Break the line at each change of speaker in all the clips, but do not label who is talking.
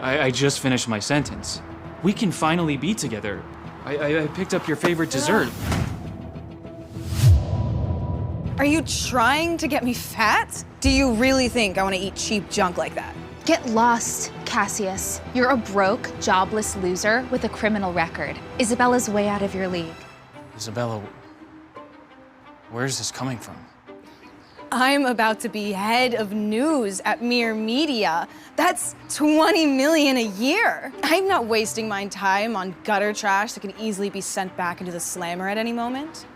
I just finished my sentence. We can finally be together. I picked up your favorite dessert.
Are you trying to get me fat? Do you really think I want to eat cheap junk like that?
Get lost, Cassius. You're a broke, jobless loser with a criminal record. Isabella's way out of your league.
Isabella, where's this coming from?
I'm about to be head of news at Mere Media. That's 20 million a year. I'm not wasting my time on gutter trash that can easily be sent back into the slammer at any moment.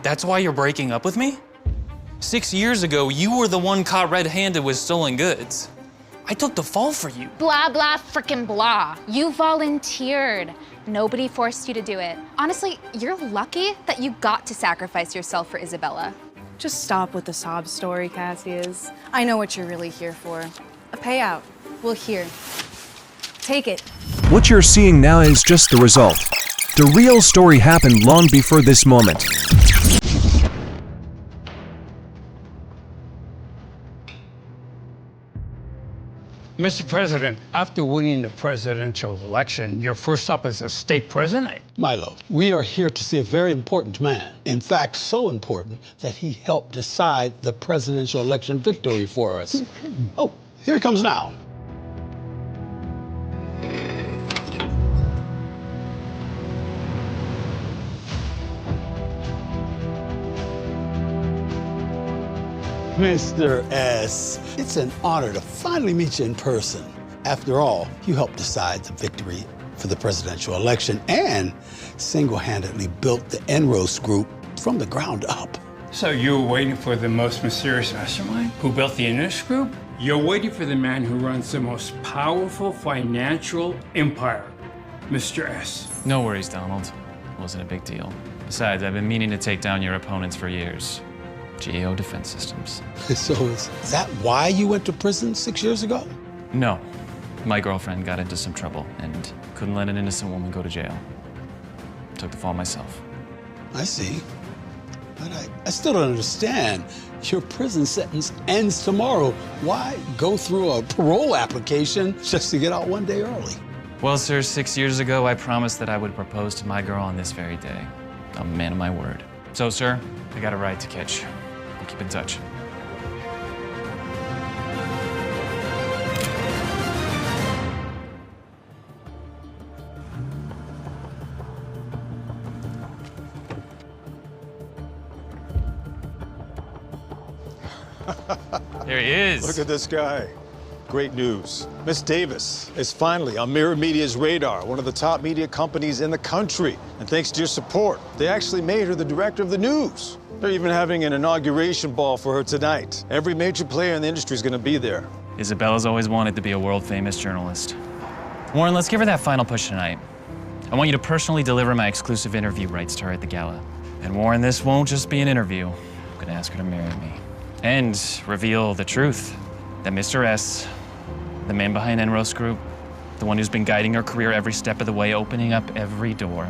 That's why you're breaking up with me? 6 years ago, you were the one caught red-handed with stolen goods. I took the fall for you.
Blah, blah, frickin' blah. You volunteered. Nobody forced you to do it. Honestly, you're lucky that you got to sacrifice yourself for Isabella.
Just stop with the sob story, Cassius. I know what you're really here for. A payout. Well, here. Take it.
What you're seeing now is just the result. The real story happened long before this moment.
Mr. President, after winning the presidential election, your first stop as a state president?
Milo, we are here to see a very important man. In fact, so important that he helped decide the presidential election victory for us. Oh, here he comes now. Mr. S, it's an honor to finally meet you in person. After all, you helped decide the victory for the presidential election and single-handedly built the Enros Group from the ground up.
So you were waiting for the most mysterious mastermind who built the Innis Group? You're waiting for the man who runs the most powerful financial empire, Mr. S.
No worries, Donald. It wasn't a big deal. Besides, I've been meaning to take down your opponents for years. GAO Defense Systems.
So is that why you went to prison 6 years ago?
No. My girlfriend got into some trouble and couldn't let an innocent woman go to jail. Took the fall myself.
I see. But I still don't understand. Your prison sentence ends tomorrow. Why go through a parole application just to get out one day early?
Well, sir, 6 years ago, I promised that I would propose to my girl on this very day. I'm a man of my word. So, sir, I got a ride to catch. We'll keep in touch. There he is.
Look at this guy. Great news. Miss Davis is finally on Mirror Media's radar, one of the top media companies in the country. And thanks to your support, they actually made her the director of the news. They're even having an inauguration ball for her tonight. Every major player in the industry is going to be there.
Isabella's always wanted to be a world-famous journalist. Warren, let's give her that final push tonight. I want you to personally deliver my exclusive interview rights to her at the gala. And Warren, this won't just be an interview. I'm going to ask her to marry me. And reveal the truth, that Mr. S, the man behind Enros Group, the one who's been guiding her career every step of the way, opening up every door,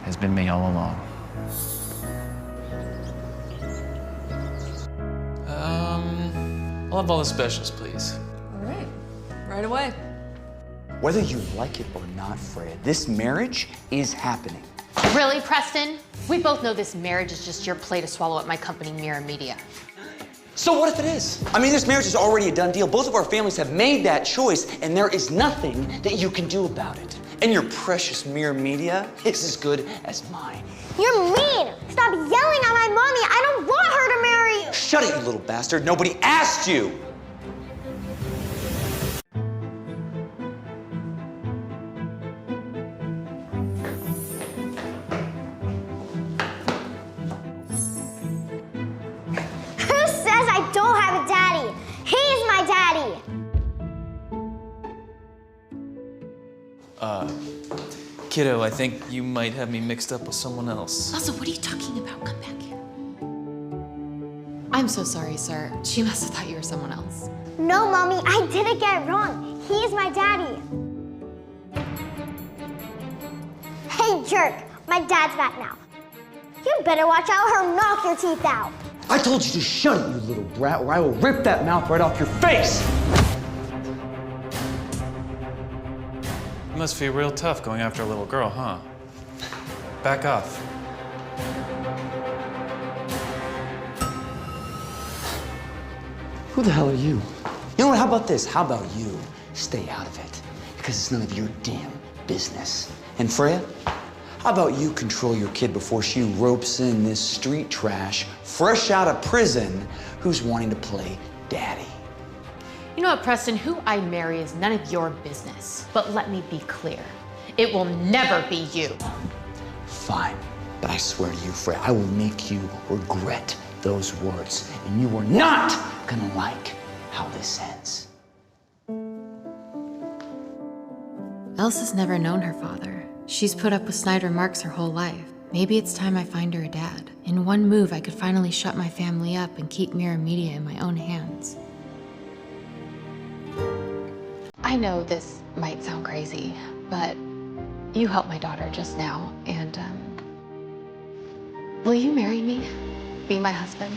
has been me all along.
I'll have all the specials, please.
All right, right away.
Whether you like it or not, Fred, this marriage is happening.
Really, Preston? We both know this marriage is just your play to swallow up my company, Mirror Media.
So what if it is? I mean, this marriage is already a done deal. Both of our families have made that choice, and there is nothing that you can do about it. And your precious Mirror Media is as good as mine.
You're mean! Stop yelling at my mommy! I don't want her to marry you!
Shut it, you little bastard. Nobody asked you!
Who says I don't have a daddy? He's my daddy!
Kiddo, I think you might have me mixed up with someone else.
Also, what are you talking about? Come back here. I'm so sorry, sir. She must have thought you were someone else.
No, Mommy, I didn't get it wrong. He's my daddy. Hey, jerk. My dad's back now. You better watch out or he'll knock your teeth out.
I told you to shut it, you little brat, or I will rip that mouth right off your face!
must feel real tough going after a little girl, huh? Back off.
Who the hell are you? You know what, how about this? How about you stay out of it? Because it's none of your damn business. And Freya, how about you control your kid before she ropes in this street trash, fresh out of prison, who's wanting to play daddy?
You know what, Preston? Who I marry is none of your business. But let me be clear. It will never be you.
Fine, but I swear to you, Freya, I will make you regret those words, and you are not gonna like how this ends.
Elsa's never known her father. She's put up with snide remarks her whole life. Maybe it's time I find her a dad. In one move, I could finally shut my family up and keep Mirror Media in my own hands. I know this might sound crazy, but you helped my daughter just now, and will you marry me? Be my husband?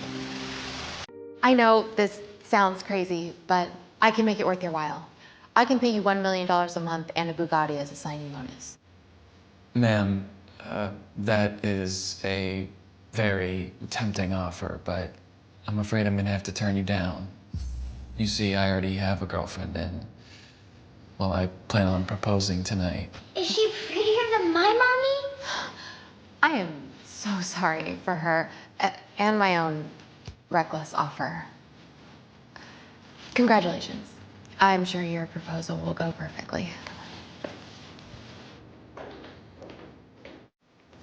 I know this sounds crazy, but I can make it worth your while. I can pay you $1 million a month and a Bugatti as a signing bonus.
Ma'am, that is a very tempting offer, but I'm afraid I'm gonna have to turn you down. You see, I already have a girlfriend, and, well, I plan on proposing tonight.
Is she prettier than my mommy?
I am so sorry for her and my own reckless offer. Congratulations. I'm sure your proposal will go perfectly.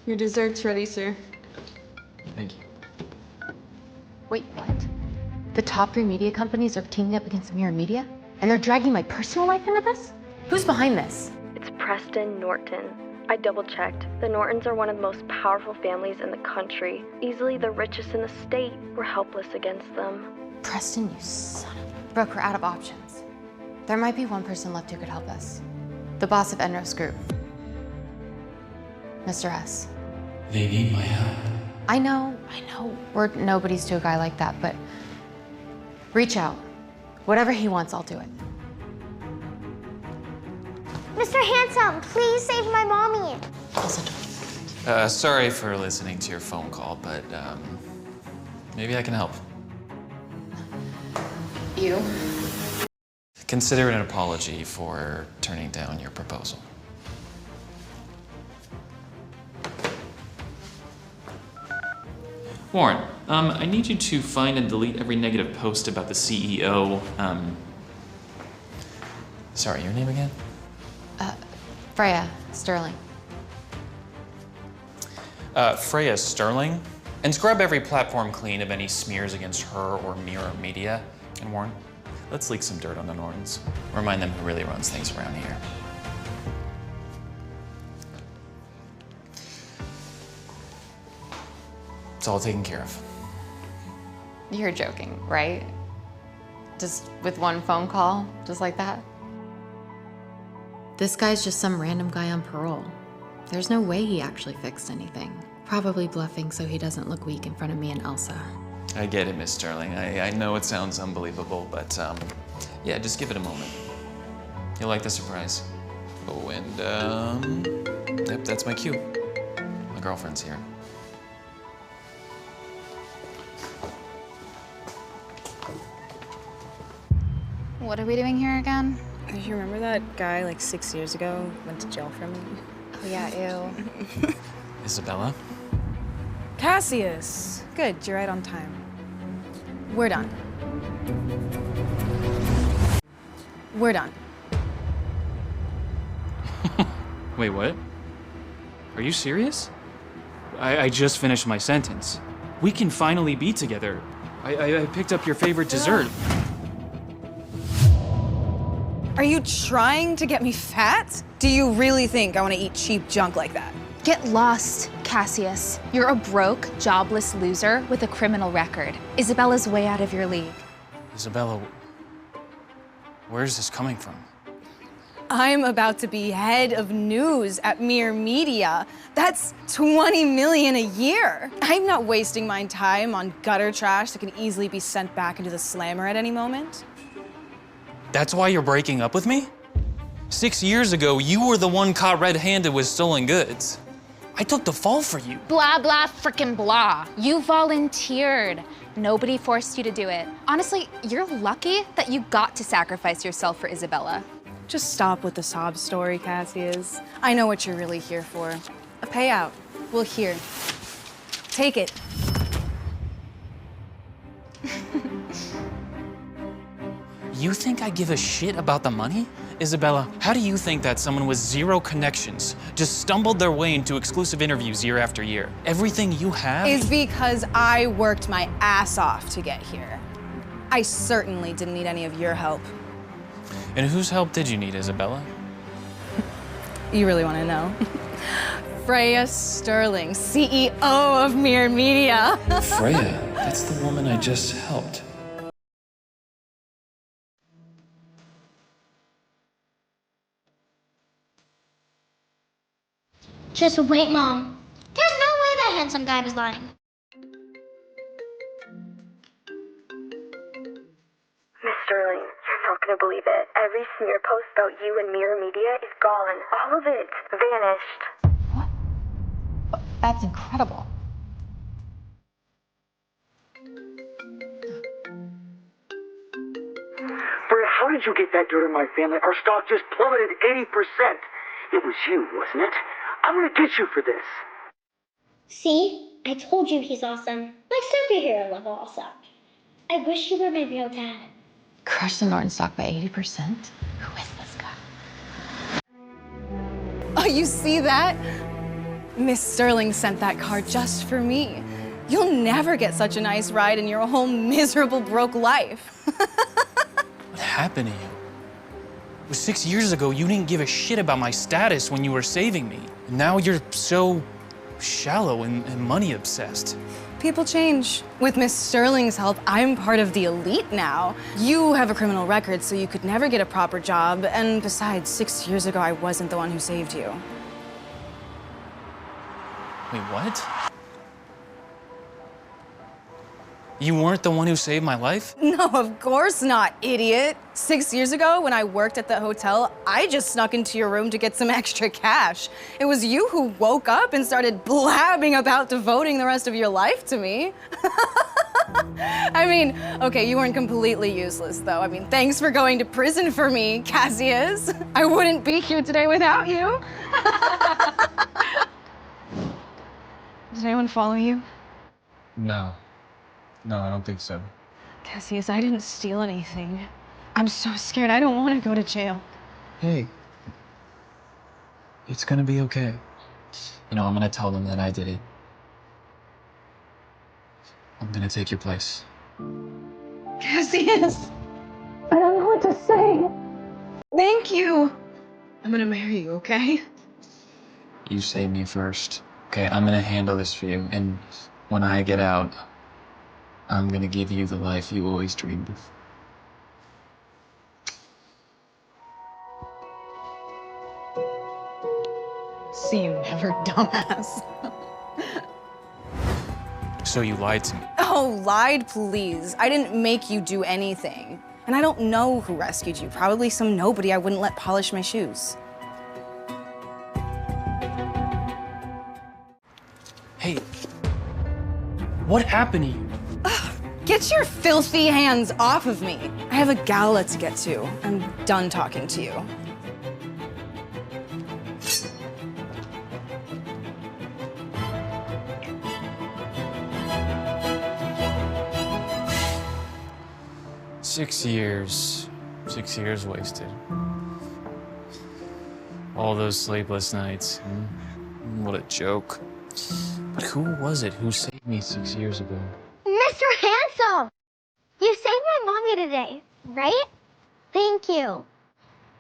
Your dessert's ready, sir.
Thank you.
Wait, what? The top 3 media companies are teaming up against Mirror Media? And they're dragging my personal life into this? Who's behind this?
It's Preston Norton. I double-checked. The Nortons are one of the most powerful families in the country. Easily the richest in the state. We're helpless against them.
Preston, you son of... Broke her out of options. There might be one person left who could help us. The boss of Enros Group. Mr. S.
They need my help.
I know. We're nobodies to a guy like that, but reach out. Whatever he wants, I'll do it.
Mr. Handsome, please save my mommy.
Sorry for listening to your phone call, but maybe I can help.
You?
Consider it an apology for turning down your proposal. Warren, I need you to find and delete every negative post about the CEO. Sorry, your name again?
Freya Sterling.
Freya Sterling. And scrub every platform clean of any smears against her or Mirror Media. And Warren, let's leak some dirt on the Nortons. Remind them who really runs things around here. It's all taken care of.
You're joking, right? Just with one phone call, just like that? This guy's just some random guy on parole. There's no way he actually fixed anything. Probably bluffing so he doesn't look weak in front of me and Elsa.
I get it, Miss Sterling. I know it sounds unbelievable, but yeah, just give it a moment. You'll like the surprise. Oh, and yep, that's my cue. My girlfriend's here.
What are we doing here again?
You remember that guy like 6 years ago went to jail for me?
Oh yeah, ew.
Isabella?
Cassius. Good, you're right on time. We're done. We're done.
Wait, what? Are you serious? I just finished my sentence. We can finally be together. I picked up your favorite dessert.
Are you trying to get me fat? Do you really think I want to eat cheap junk like that?
Get lost, Cassius. You're a broke, jobless loser with a criminal record. Isabella's way out of your league.
Isabella, where's this coming from?
I'm about to be head of news at Mirror Media. That's 20 million a year. I'm not wasting my time on gutter trash that can easily be sent back into the slammer at any moment.
That's why you're breaking up with me? 6 years ago, you were the one caught red-handed with stolen goods. I took the fall for you.
Blah, blah, frickin' blah. You volunteered. Nobody forced you to do it. Honestly, you're lucky that you got to sacrifice yourself for Isabella.
Just stop with the sob story, Cassius. I know what you're really here for. A payout. Well, here. Take it.
You think I give a shit about the money? Isabella, how do you think that someone with zero connections just stumbled their way into exclusive interviews year after year? Everything you have
is because I worked my ass off to get here. I certainly didn't need any of your help.
And whose help did you need, Isabella?
You really want to know? Freya Sterling, CEO of Mirror Media.
Freya, that's the woman I just helped.
Just wait, Mom. There's no way that handsome guy was lying.
Miss Sterling, you're not gonna believe it. Every smear post about you and Mirror Media is gone. All of it. Vanished.
What? That's incredible.
Brett, how did you get that dirt on my family? Our stock just plummeted 80%. It was you, wasn't it? I'm gonna get you for this.
See? I told you he's awesome. Like superhero level awesome. I wish you were my real dad.
Crushed the Norton stock by 80%? Who is this guy?
Oh, you see that? Miss Sterling sent that card just for me. You'll never get such a nice ride in your whole miserable, broke life.
What happened to you? It was 6 years ago, you didn't give a shit about my status when you were saving me. And now you're so shallow and money obsessed.
People change. With Miss Sterling's help, I'm part of the elite now. You have a criminal record, so you could never get a proper job. And besides, 6 years ago, I wasn't the one who saved you.
Wait, what? You weren't the one who saved my life?
No, of course not, idiot. 6 years ago, when I worked at the hotel, I just snuck into your room to get some extra cash. It was you who woke up and started blabbing about devoting the rest of your life to me. I mean, okay, you weren't completely useless, though. I mean, thanks for going to prison for me, Cassius. I wouldn't be here today without you. Did anyone follow you?
No. No, I don't think so.
Cassius, I didn't steal anything. I'm so scared. I don't want to go to jail.
Hey. It's gonna be okay. You know, I'm gonna tell them that I did it. I'm gonna take your place.
Cassius! I don't know what to say. Thank you. I'm gonna marry you, okay?
You saved me first. Okay, I'm gonna handle this for you, and when I get out, I'm gonna give you the life you always dreamed of.
See you never, dumbass.
So you lied to me.
Oh, lied, please. I didn't make you do anything. And I don't know who rescued you. Probably some nobody I wouldn't let polish my shoes.
Hey, what happened to you?
Get your filthy hands off of me. I have a gala to get to. I'm done talking to you.
Six years wasted. All those sleepless nights. What a joke. But who was it who saved me 6 years ago?
Mr. Handsome! You saved my mommy today, right? Thank you.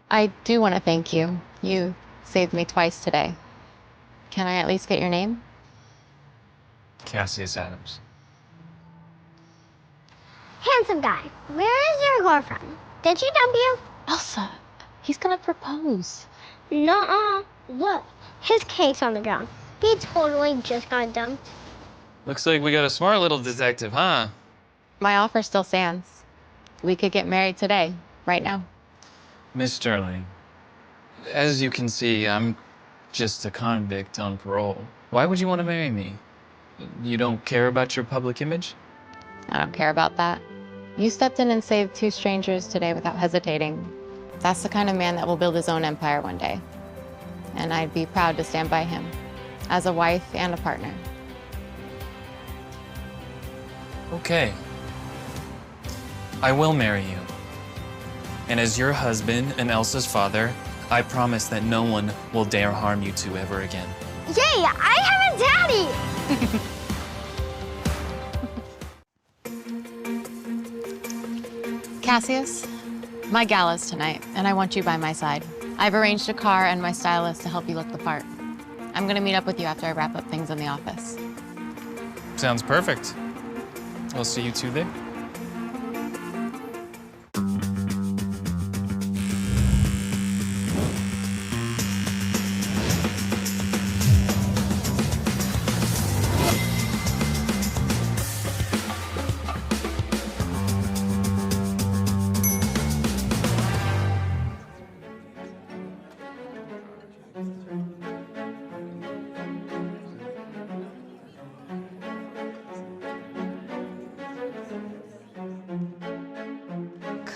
I do want to thank you. You saved me twice today. Can I at least get your name?
Cassius Adams.
Handsome guy, where is your girlfriend? Did she dump you?
Elsa, he's gonna propose.
Nuh-uh. Look, his cake's on the ground. He totally just got dumped.
Looks like we got a smart little detective, huh?
My offer still stands. We could get married today, right now.
Miss Sterling,
As you can see, I'm just a convict on parole. Why would you want to marry me? You don't care about your public image?
I don't care about that. You stepped in and saved 2 strangers today without hesitating. That's the kind of man that will build his own empire one day. And I'd be proud to stand by him, as a wife and a partner.
Okay. I will marry you. And as your husband and Elsa's father, I promise that no one will dare harm you two ever again.
Yay, I have a daddy!
Cassius, my gala's tonight, and I want you by my side. I've arranged a car and my stylist to help you look the part. I'm gonna meet up with you after I wrap up things in the office.
Sounds perfect. I'll see you two there.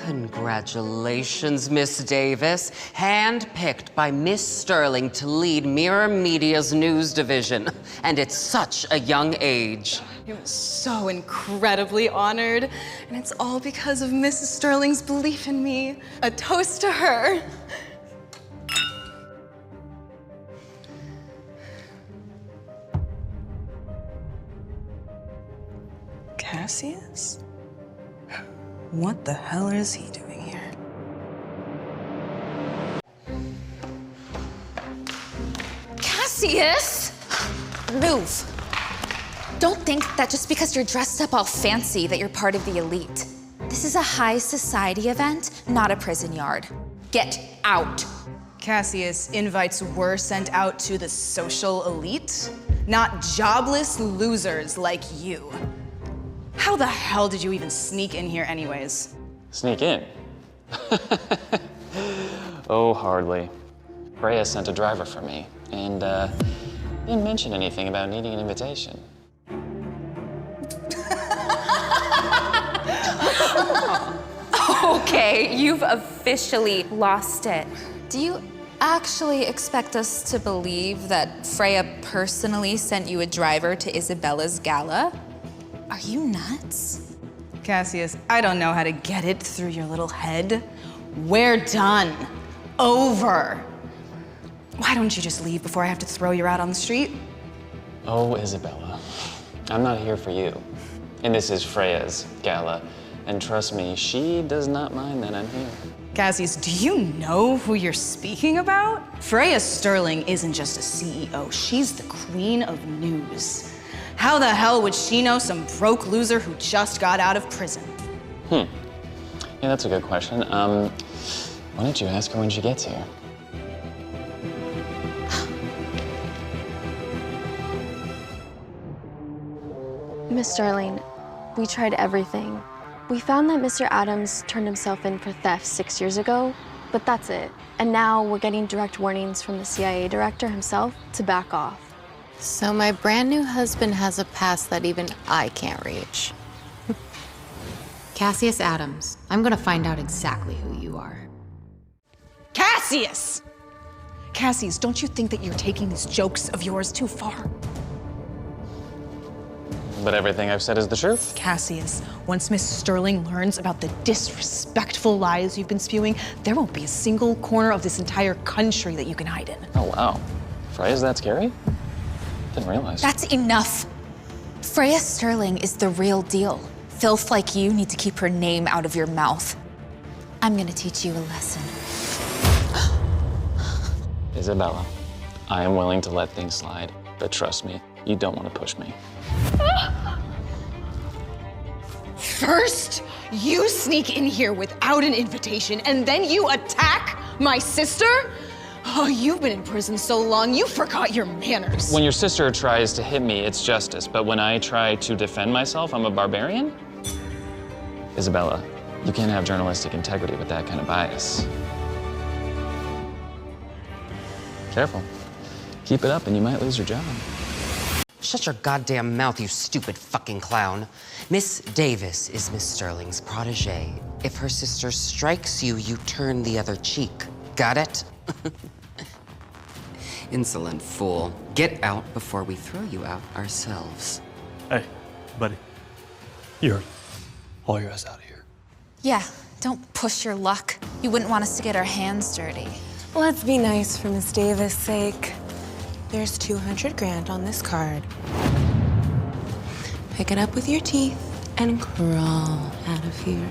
Congratulations, Miss Davis. Handpicked by Miss Sterling to lead Mirror Media's news division. And at such a young age.
I'm so incredibly honored, and it's all because of Mrs. Sterling's belief in me. A toast to her. Cassius? What the hell is he doing here?
Cassius! Move. Don't think that just because you're dressed up all fancy that you're part of the elite. This is a high society event, not a prison yard. Get out.
Cassius, invites were sent out to the social elite, not jobless losers like you. How the hell did you even sneak in here anyways?
Sneak in? Oh, hardly. Freya sent a driver for me, and didn't mention anything about needing an invitation.
Okay, you've officially lost it. Do you actually expect us to believe that Freya personally sent you a driver to Isabella's gala? Are you nuts?
Cassius, I don't know how to get it through your little head. We're done. Over. Why don't you just leave before I have to throw you out on the street?
Oh, Isabella, I'm not here for you. And this is Freya's gala. And trust me, she does not mind that I'm here.
Cassius, do you know who you're speaking about? Freya Sterling isn't just a CEO. She's the queen of news. How the hell would she know some broke loser who just got out of prison?
Yeah, that's a good question. Why don't you ask her when she gets here?
Miss Sterling, we tried everything. We found that Mr. Adams turned himself in for theft 6 years ago, but that's it. And now we're getting direct warnings from the CIA director himself to back off.
So my brand new husband has a past that even I can't reach. Cassius Adams, I'm gonna find out exactly who you are.
Cassius! Cassius, don't you think that you're taking these jokes of yours too far?
But everything I've said is the truth.
Cassius, once Miss Sterling learns about the disrespectful lies you've been spewing, there won't be a single corner of this entire country that you can hide in.
Oh, wow. Freya's that scary? Didn't realize.
That's enough. Freya Sterling is the real deal. Filth like you need to keep her name out of your mouth. I'm gonna teach you a lesson.
Isabella, I am willing to let things slide, but trust me, you don't want to push me.
First, you sneak in here without an invitation, and then you attack my sister? Oh, you've been in prison so long, you forgot your manners.
When your sister tries to hit me, it's justice, but when I try to defend myself, I'm a barbarian? Isabella, you can't have journalistic integrity with that kind of bias. Careful. Keep it up and you might lose your job.
Shut your goddamn mouth, you stupid fucking clown. Miss Davis is Miss Sterling's protege. If her sister strikes you, you turn the other cheek. Got it? Insolent fool. Get out before we throw you out ourselves.
Hey, buddy. You heard. Haul your ass out of here.
Yeah, don't push your luck. You wouldn't want us to get our hands dirty.
Let's be nice for Miss Davis' sake. There's 200 grand on this card. Pick it up with your teeth and crawl out of here.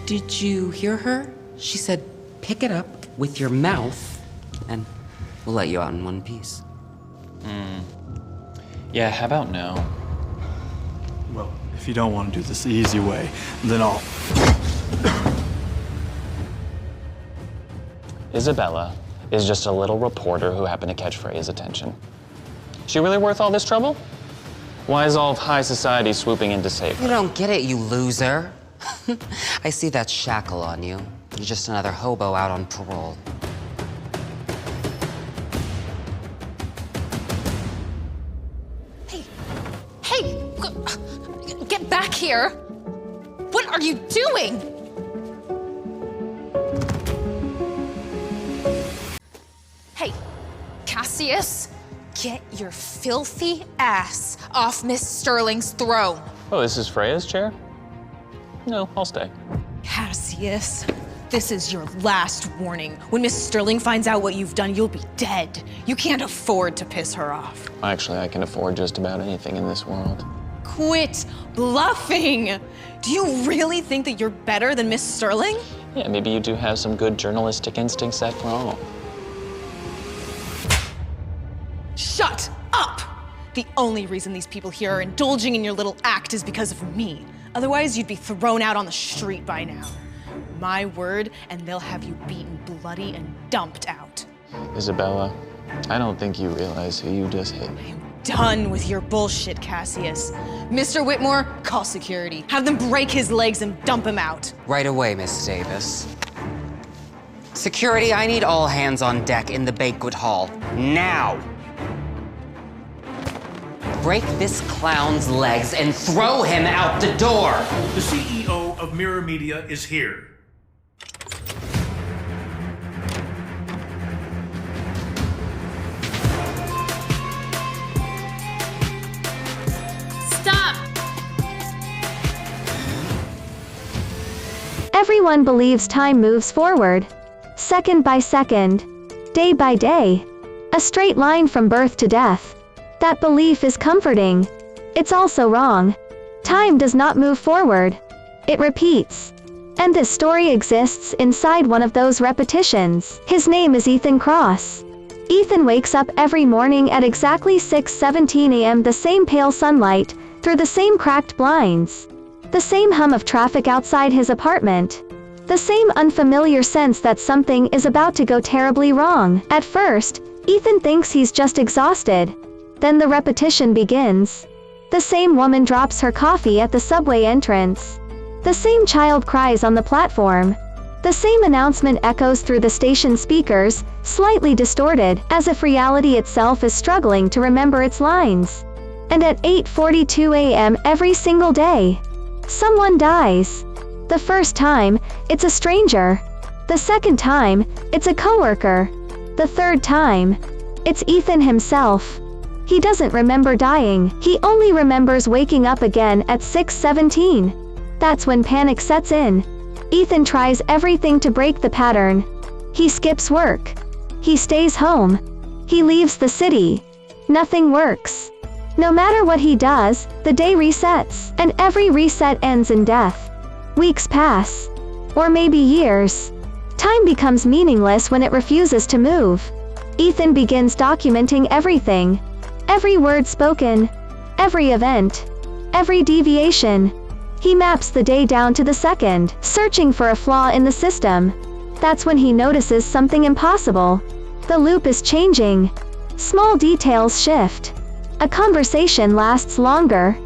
Did you hear her? She said, pick it up with your mouth, and we'll let you out in one piece.
Yeah, how about no?
Well, if you don't want to do this the easy way, then I'll...
Isabella is just a little reporter who happened to catch Freya's attention. She really worth all this trouble? Why is all of high society swooping in to save her?
You don't get it, you loser. I see that shackle on you. You're just another hobo out on parole.
Hey, get back here! What are you doing? Hey, Cassius, get your filthy ass off Miss Sterling's throne.
Oh, this is Freya's chair? No, I'll stay.
Cassius, this is your last warning. When Miss Sterling finds out what you've done, you'll be dead. You can't afford to piss her off.
Actually, I can afford just about anything in this world.
Quit bluffing! Do you really think that you're better than Miss Sterling?
Yeah, maybe you do have some good journalistic instincts after all.
Shut up! The only reason these people here are indulging in your little act is because of me. Otherwise, you'd be thrown out on the street by now. My word, and they'll have you beaten bloody and dumped out.
Isabella, I don't think you realize who you just hit.
Done with your bullshit, Cassius. Mr. Whitmore, call security. Have them break his legs and dump him out.
Right away, Miss Davis. Security, I need all hands on deck in the banquet hall. Now! Break this clown's legs and throw him out the door!
The CEO of Mirror Media is here.
Stop!
Everyone believes time moves forward, second by second, day by day, a straight line from birth to death. That belief is comforting. It's also wrong. Time does not move forward. It repeats. And this story exists inside one of those repetitions. His name is Ethan Cross. Ethan wakes up every morning at exactly 6:17 a.m. The same pale sunlight, through the same cracked blinds. The same hum of traffic outside his apartment. The same unfamiliar sense that something is about to go terribly wrong. At first, Ethan thinks he's just exhausted. Then the repetition begins. The same woman drops her coffee at the subway entrance. The same child cries on the platform. The same announcement echoes through the station speakers, slightly distorted, as if reality itself is struggling to remember its lines. And at 8:42 a.m. every single day, someone dies. The first time, it's a stranger. The second time, it's a coworker. The third time, it's Ethan himself. He doesn't remember dying. He only remembers waking up again at 6:17. That's when panic sets in. Ethan tries everything to break the pattern. He skips work. He stays home. He leaves the city. Nothing works. No matter what he does, the day resets, and every reset ends in death. Weeks pass. Or maybe years. Time becomes meaningless when it refuses to move. Ethan begins documenting everything. Every word spoken, every event, every deviation. He maps the day down to the second, searching for a flaw in the system. That's when he notices something impossible. The loop is changing. Small details shift. A conversation lasts longer.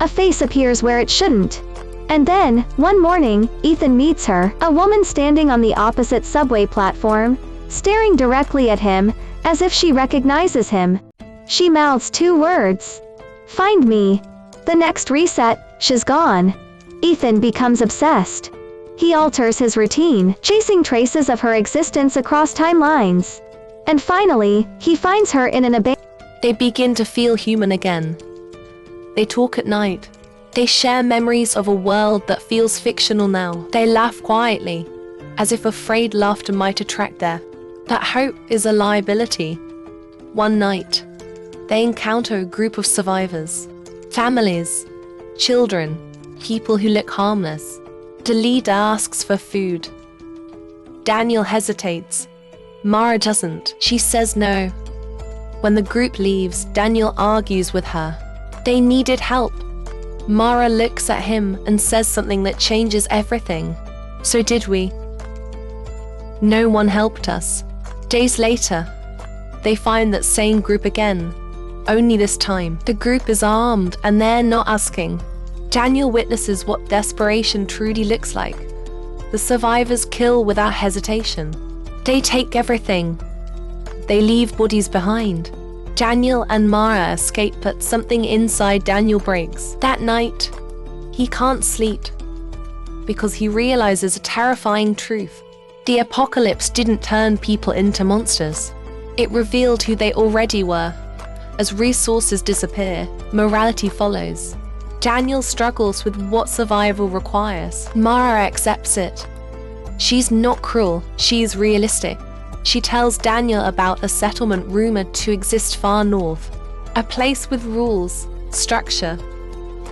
A face appears where it shouldn't. And then, one morning, Ethan meets her, a woman standing on the opposite subway platform, staring directly at him, as if she recognizes him. She mouths 2 words. "Find me." The next reset, she's gone. Ethan becomes obsessed. He alters his routine, chasing traces of her existence across timelines. And finally, he finds her in an abandoned.
They begin to feel human again. They talk at night. They share memories of a world that feels fictional now. They laugh quietly, as if afraid laughter might attract death. That hope is a liability. One night, they encounter a group of survivors. Families, children, people who look harmless. The leader asks for food. Daniel hesitates. Mara doesn't. She says no. When the group leaves, Daniel argues with her. They needed help. Mara looks at him and says something that changes everything. So did we? No one helped us. Days later, they find that same group again. Only this time, the group is armed and they're not asking. Daniel witnesses what desperation truly looks like. The survivors kill without hesitation. They take everything. They leave bodies behind. Daniel and Mara escape, but something inside Daniel breaks. That night, he can't sleep because he realizes a terrifying truth. The apocalypse didn't turn people into monsters. It revealed who they already were. As resources disappear, morality follows. Daniel struggles with what survival requires. Mara accepts it. She's not cruel, she's realistic. She tells Daniel about a settlement rumored to exist far north. A place with rules, structure,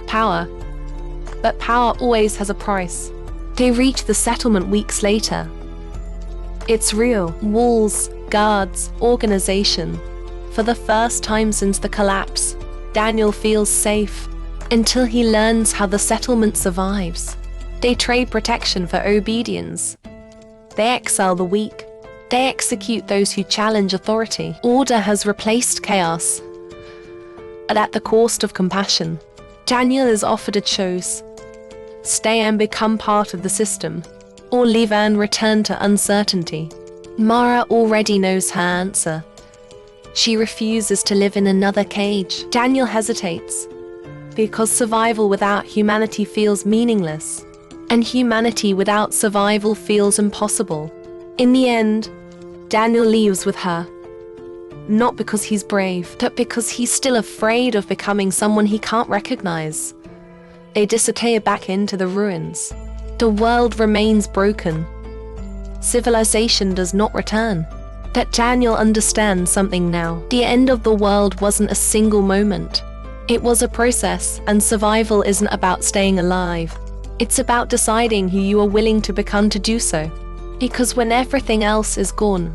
power. But power always has a price. They reach the settlement weeks later. It's real. Walls, guards, organization. For the first time since the collapse, Daniel feels safe until he learns how the settlement survives. They trade protection for obedience. They exile the weak. They execute those who challenge authority. Order has replaced chaos, but at the cost of compassion. Daniel is offered a choice: stay and become part of the system, or leave and return to uncertainty. Mara already knows her answer. She refuses to live in another cage. Daniel hesitates, because survival without humanity feels meaningless, and humanity without survival feels impossible. In the end, Daniel leaves with her. Not because he's brave, but because he's still afraid of becoming someone he can't recognize. They disappear back into the ruins. The world remains broken. Civilization does not return. But Daniel understands something now. The end of the world wasn't a single moment. It was a process, and survival isn't about staying alive. It's about deciding who you are willing to become to do so. Because when everything else is gone,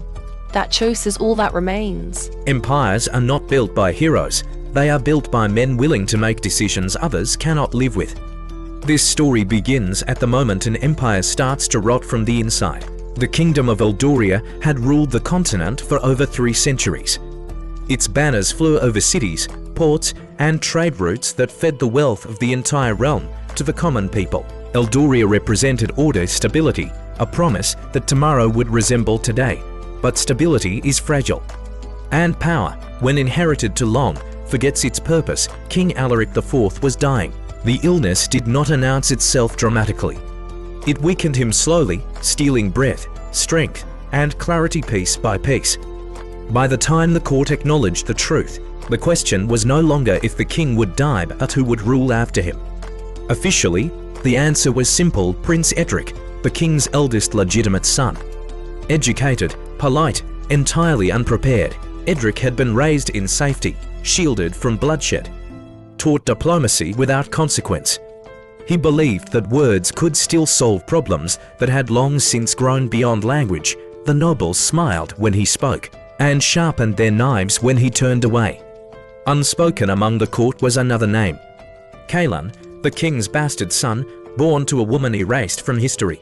that choice is all that remains.
Empires are not built by heroes. They are built by men willing to make decisions others cannot live with. This story begins at the moment an empire starts to rot from the inside. The kingdom of Eldoria had ruled the continent for over 3 centuries. Its banners flew over cities, ports, and trade routes that fed the wealth of the entire realm to the common people. Eldoria represented order, stability, a promise that tomorrow would resemble today. But stability is fragile. And power, when inherited too long, forgets its purpose. King Alaric IV was dying. The illness did not announce itself dramatically. It weakened him slowly, stealing breath, strength, and clarity piece by piece. By the time the court acknowledged the truth, the question was no longer if the king would die but who would rule after him. Officially, the answer was simple: Prince Edric, the king's eldest legitimate son. Educated, polite, entirely unprepared, Edric had been raised in safety, shielded from bloodshed, taught diplomacy without consequence. He believed that words could still solve problems that had long since grown beyond language. The nobles smiled when he spoke, and sharpened their knives when he turned away. Unspoken among the court was another name. Kaelan, the king's bastard son, born to a woman erased from history.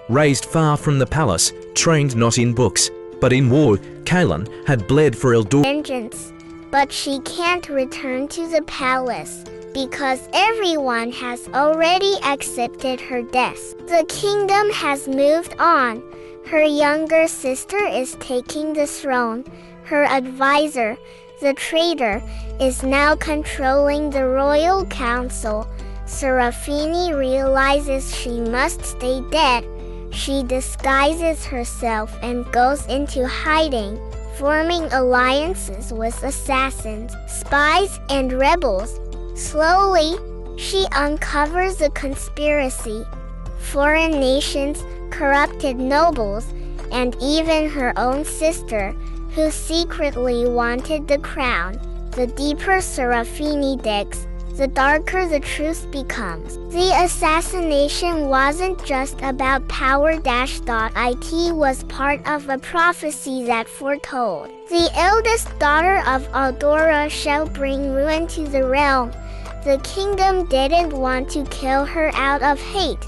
Raised far from the palace, trained not in books, but in war, Kaelin had bled for
vengeance. But she can't return to the palace because everyone has already accepted her death. The kingdom has moved on. Her younger sister is taking the throne. Her advisor, the traitor, is now controlling the royal council. Serafini realizes she must stay dead. She disguises herself and goes into hiding, forming alliances with assassins, spies, and rebels. Slowly, she uncovers a conspiracy. Foreign nations, corrupted nobles, and even her own sister, who secretly wanted the crown. The deeper Serafini digs, the darker the truth becomes. The assassination wasn't just about power. It was part of a prophecy that foretold the eldest daughter of Aldora shall bring ruin to the realm. The kingdom didn't want to kill her out of hate.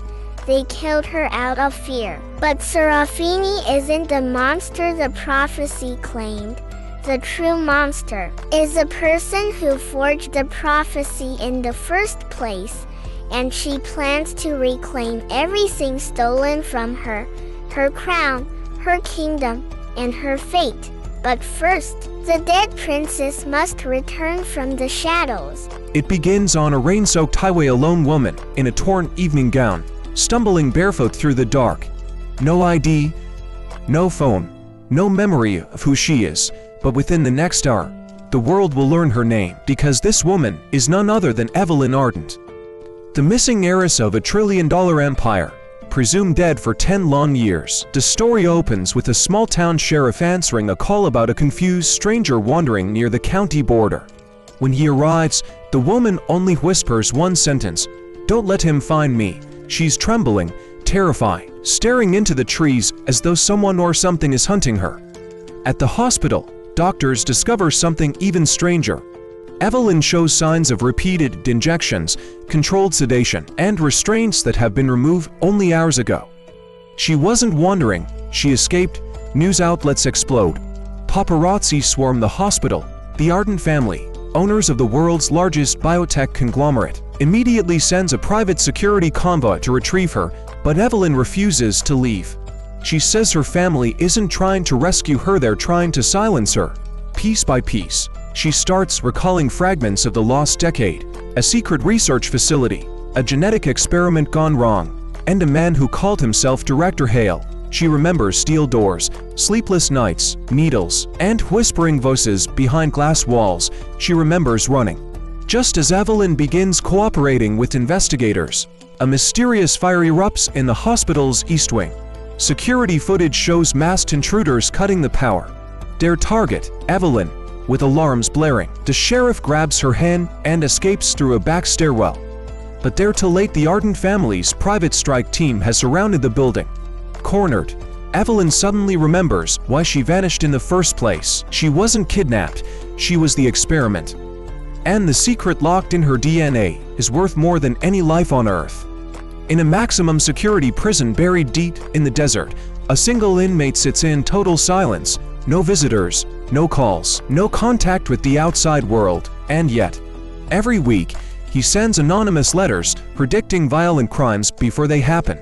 They killed her out of fear. But Serafini isn't the monster the prophecy claimed. The true monster is the person who forged the prophecy in the first place, and she plans to reclaim everything stolen from her, her crown, her kingdom, and her fate. But first, the dead princess must return from the shadows.
It begins on a rain-soaked highway. A lone woman in a torn evening gown, stumbling barefoot through the dark. No ID, no phone, no memory of who she is. But within the next hour, the world will learn her name, because this woman is none other than Evelyn Ardent, the missing heiress of $1 trillion empire, presumed dead for 10 long years. The story opens with a small-town sheriff answering a call about a confused stranger wandering near the county border. When he arrives, the woman only whispers one sentence, "Don't let him find me." She's trembling, terrified, staring into the trees as though someone or something is hunting her. At the hospital, doctors discover something even stranger. Evelyn shows signs of repeated injections, controlled sedation, and restraints that have been removed only hours ago. She wasn't wandering, she escaped. News outlets explode. Paparazzi swarm the hospital. The Ardent family, owners of the world's largest biotech conglomerate, immediately sends a private security convoy to retrieve her, but Evelyn refuses to leave. She says her family isn't trying to rescue her, they're trying to silence her. Piece by piece, she starts recalling fragments of the lost decade, a secret research facility, a genetic experiment gone wrong, and a man who called himself Director Hale. She remembers steel doors, sleepless nights, needles, and whispering voices behind glass walls. She remembers running. Just as Evelyn begins cooperating with investigators, a mysterious fire erupts in the hospital's east wing. Security footage shows masked intruders cutting the power. Their target, Evelyn, with alarms blaring. The sheriff grabs her hand and escapes through a back stairwell. But they're too late. The Ardent family's private strike team has surrounded the building. Cornered, Evelyn suddenly remembers why she vanished in the first place. She wasn't kidnapped, she was the experiment. And the secret locked in her DNA is worth more than any life on Earth. In a maximum security prison buried deep in the desert, a single inmate sits in total silence. No visitors, no calls, no contact with the outside world. And yet, every week, he sends anonymous letters predicting violent crimes before they happen.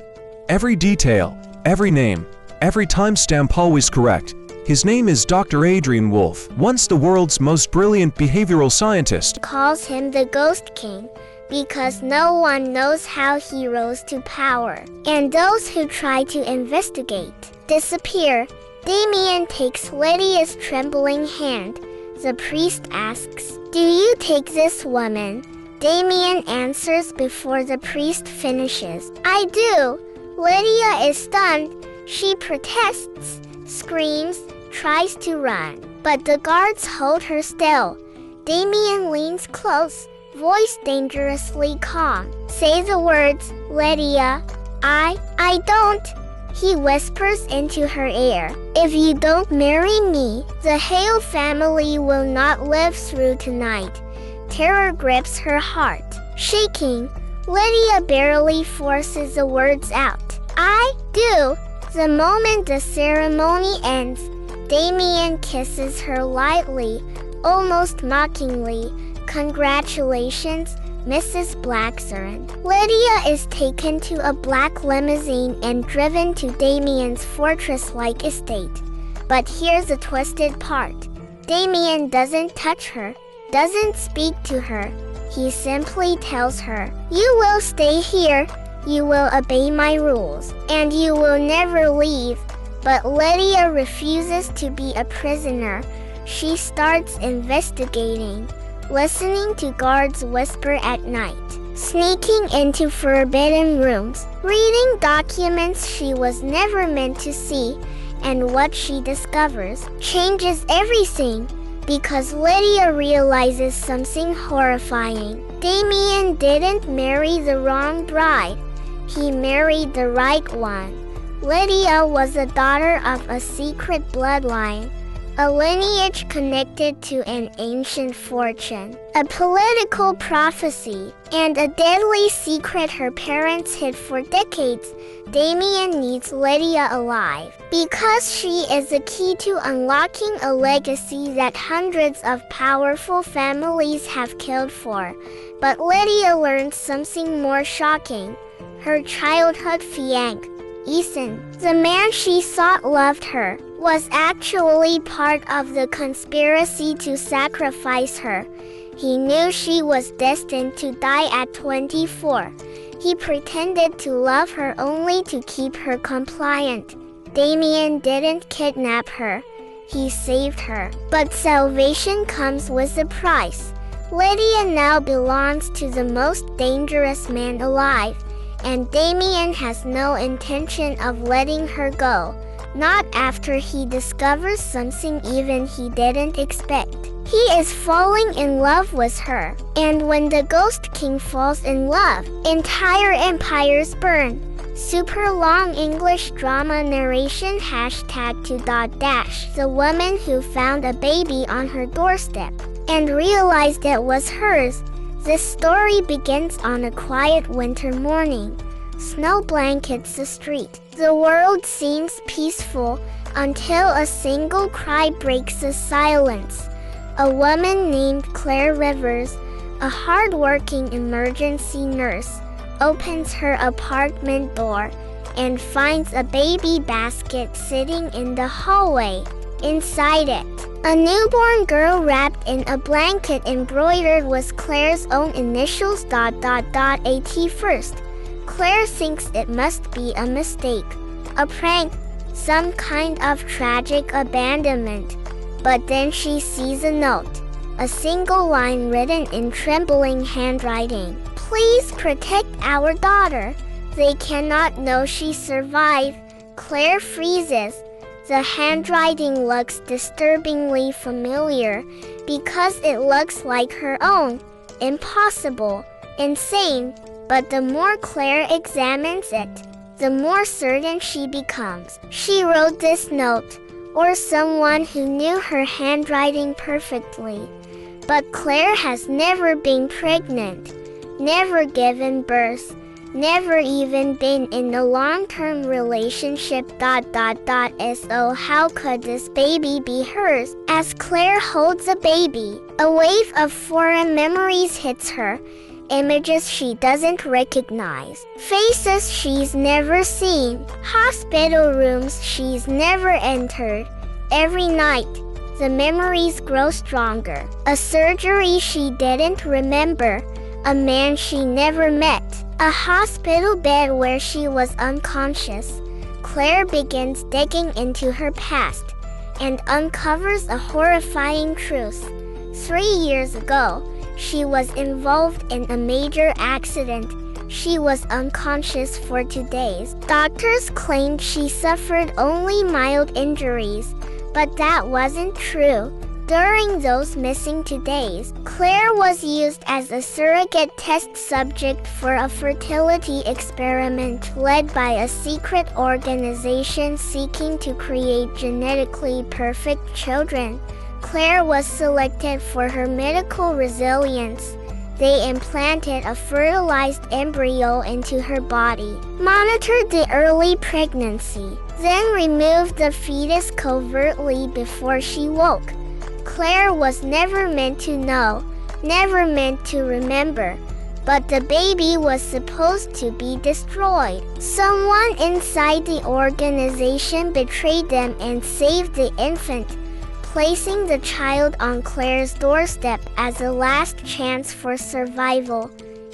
Every detail, every name, every timestamp always correct. His name is Dr. Adrian Wolfe, once the world's most brilliant behavioral scientist.
Calls him the Ghost King because no one knows how he rose to power. And those who try to investigate disappear. Damien takes Lydia's trembling hand. The priest asks, "Do you take this woman?" Damien answers before the priest finishes, "I do." Lydia is stunned. She protests, screams, tries to run, but the guards hold her still. Damien leans close, voice dangerously calm. "Say the words, Lydia." I don't," he whispers into her ear. "If you don't marry me, the Hale family will not live through tonight." Terror grips her heart. Shaking, Lydia barely forces the words out. I do. The moment the ceremony ends, Damien kisses her lightly, almost mockingly. Congratulations, Mrs. Blackthorn. Lydia is taken to a black limousine and driven to Damien's fortress-like estate. But here's the twisted part. Damien doesn't touch her, doesn't speak to her. He simply tells her, "You will stay here, you will obey my rules, and you will never leave." But Lydia refuses to be a prisoner. She starts investigating, listening to guards whisper at night, sneaking into forbidden rooms, reading documents she was never meant to see, and what she discovers changes everything because Lydia realizes something horrifying. Damien didn't marry the wrong bride. He married the right one. Lydia was the daughter of a secret bloodline, a lineage connected to an ancient fortune, a political prophecy, and a deadly secret her parents hid for decades. Damien needs Lydia alive because she is the key to unlocking a legacy that hundreds of powerful families have killed for. But Lydia learns something more shocking. Her childhood fiancé, Ethan, the man she thought loved her, was actually part of the conspiracy to sacrifice her. He knew she was destined to die at 24. He pretended to love her only to keep her compliant. Damien didn't kidnap her. He saved her. But salvation comes with a price. Lydia now belongs to the most dangerous man alive, and Damien has no intention of letting her go. Not after he discovers something even he didn't expect. He is falling in love with her. And when the Ghost King falls in love, entire empires burn. Super long English drama narration #2. The woman who found a baby on her doorstep and realized it was hers. This story begins on a quiet winter morning. Snow blankets the street. The world seems peaceful until a single cry breaks the silence. A woman named Claire Rivers, a hard-working emergency nurse, opens her apartment door and finds a baby basket sitting in the hallway. Inside it, a newborn girl wrapped in a blanket embroidered with Claire's own initials ... at first. Claire thinks it must be a mistake, a prank, some kind of tragic abandonment. But then she sees a note, a single line written in trembling handwriting. "Please protect our daughter. They cannot know she survived." Claire freezes. The handwriting looks disturbingly familiar because it looks like her own. Impossible, insane. But the more Claire examines it, the more certain she becomes. She wrote this note, or someone who knew her handwriting perfectly. But Claire has never been pregnant, never given birth, never even been in a long-term relationship ... So how could this baby be hers? As Claire holds a baby, a wave of foreign memories hits her. Images she doesn't recognize, faces she's never seen, hospital rooms she's never entered. Every night, the memories grow stronger. A surgery she didn't remember, a man she never met, a hospital bed where she was unconscious. Claire begins digging into her past and uncovers a horrifying truth. 3 years ago, she was involved in a major accident. She was unconscious for 2 days. Doctors claimed she suffered only mild injuries, but that wasn't true. During those missing 2 days, Claire was used as a surrogate test subject for a fertility experiment led by a secret organization seeking to create genetically perfect children. Claire was selected for her medical resilience, They implanted a fertilized embryo into her body, monitored the early pregnancy, then removed the fetus covertly before she woke. Claire was never meant to know, never meant to remember, but the baby was supposed to be destroyed. Someone inside the organization betrayed them and saved the infant, placing the child on Claire's doorstep as a last chance for survival.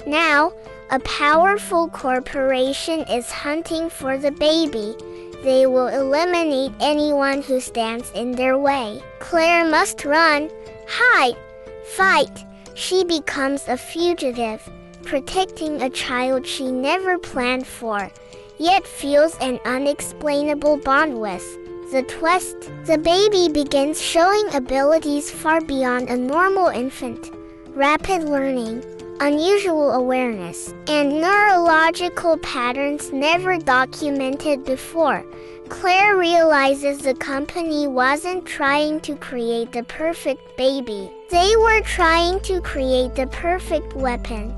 Now, a powerful corporation is hunting for the baby. They will eliminate anyone who stands in their way. Claire must run, hide, fight. She becomes a fugitive, protecting a child she never planned for, yet feels an unexplainable bond with. The twist: the baby begins showing abilities far beyond a normal infant. Rapid learning, unusual awareness, and neurological patterns never documented before. Claire realizes the company wasn't trying to create the perfect baby. They were trying to create the perfect weapon.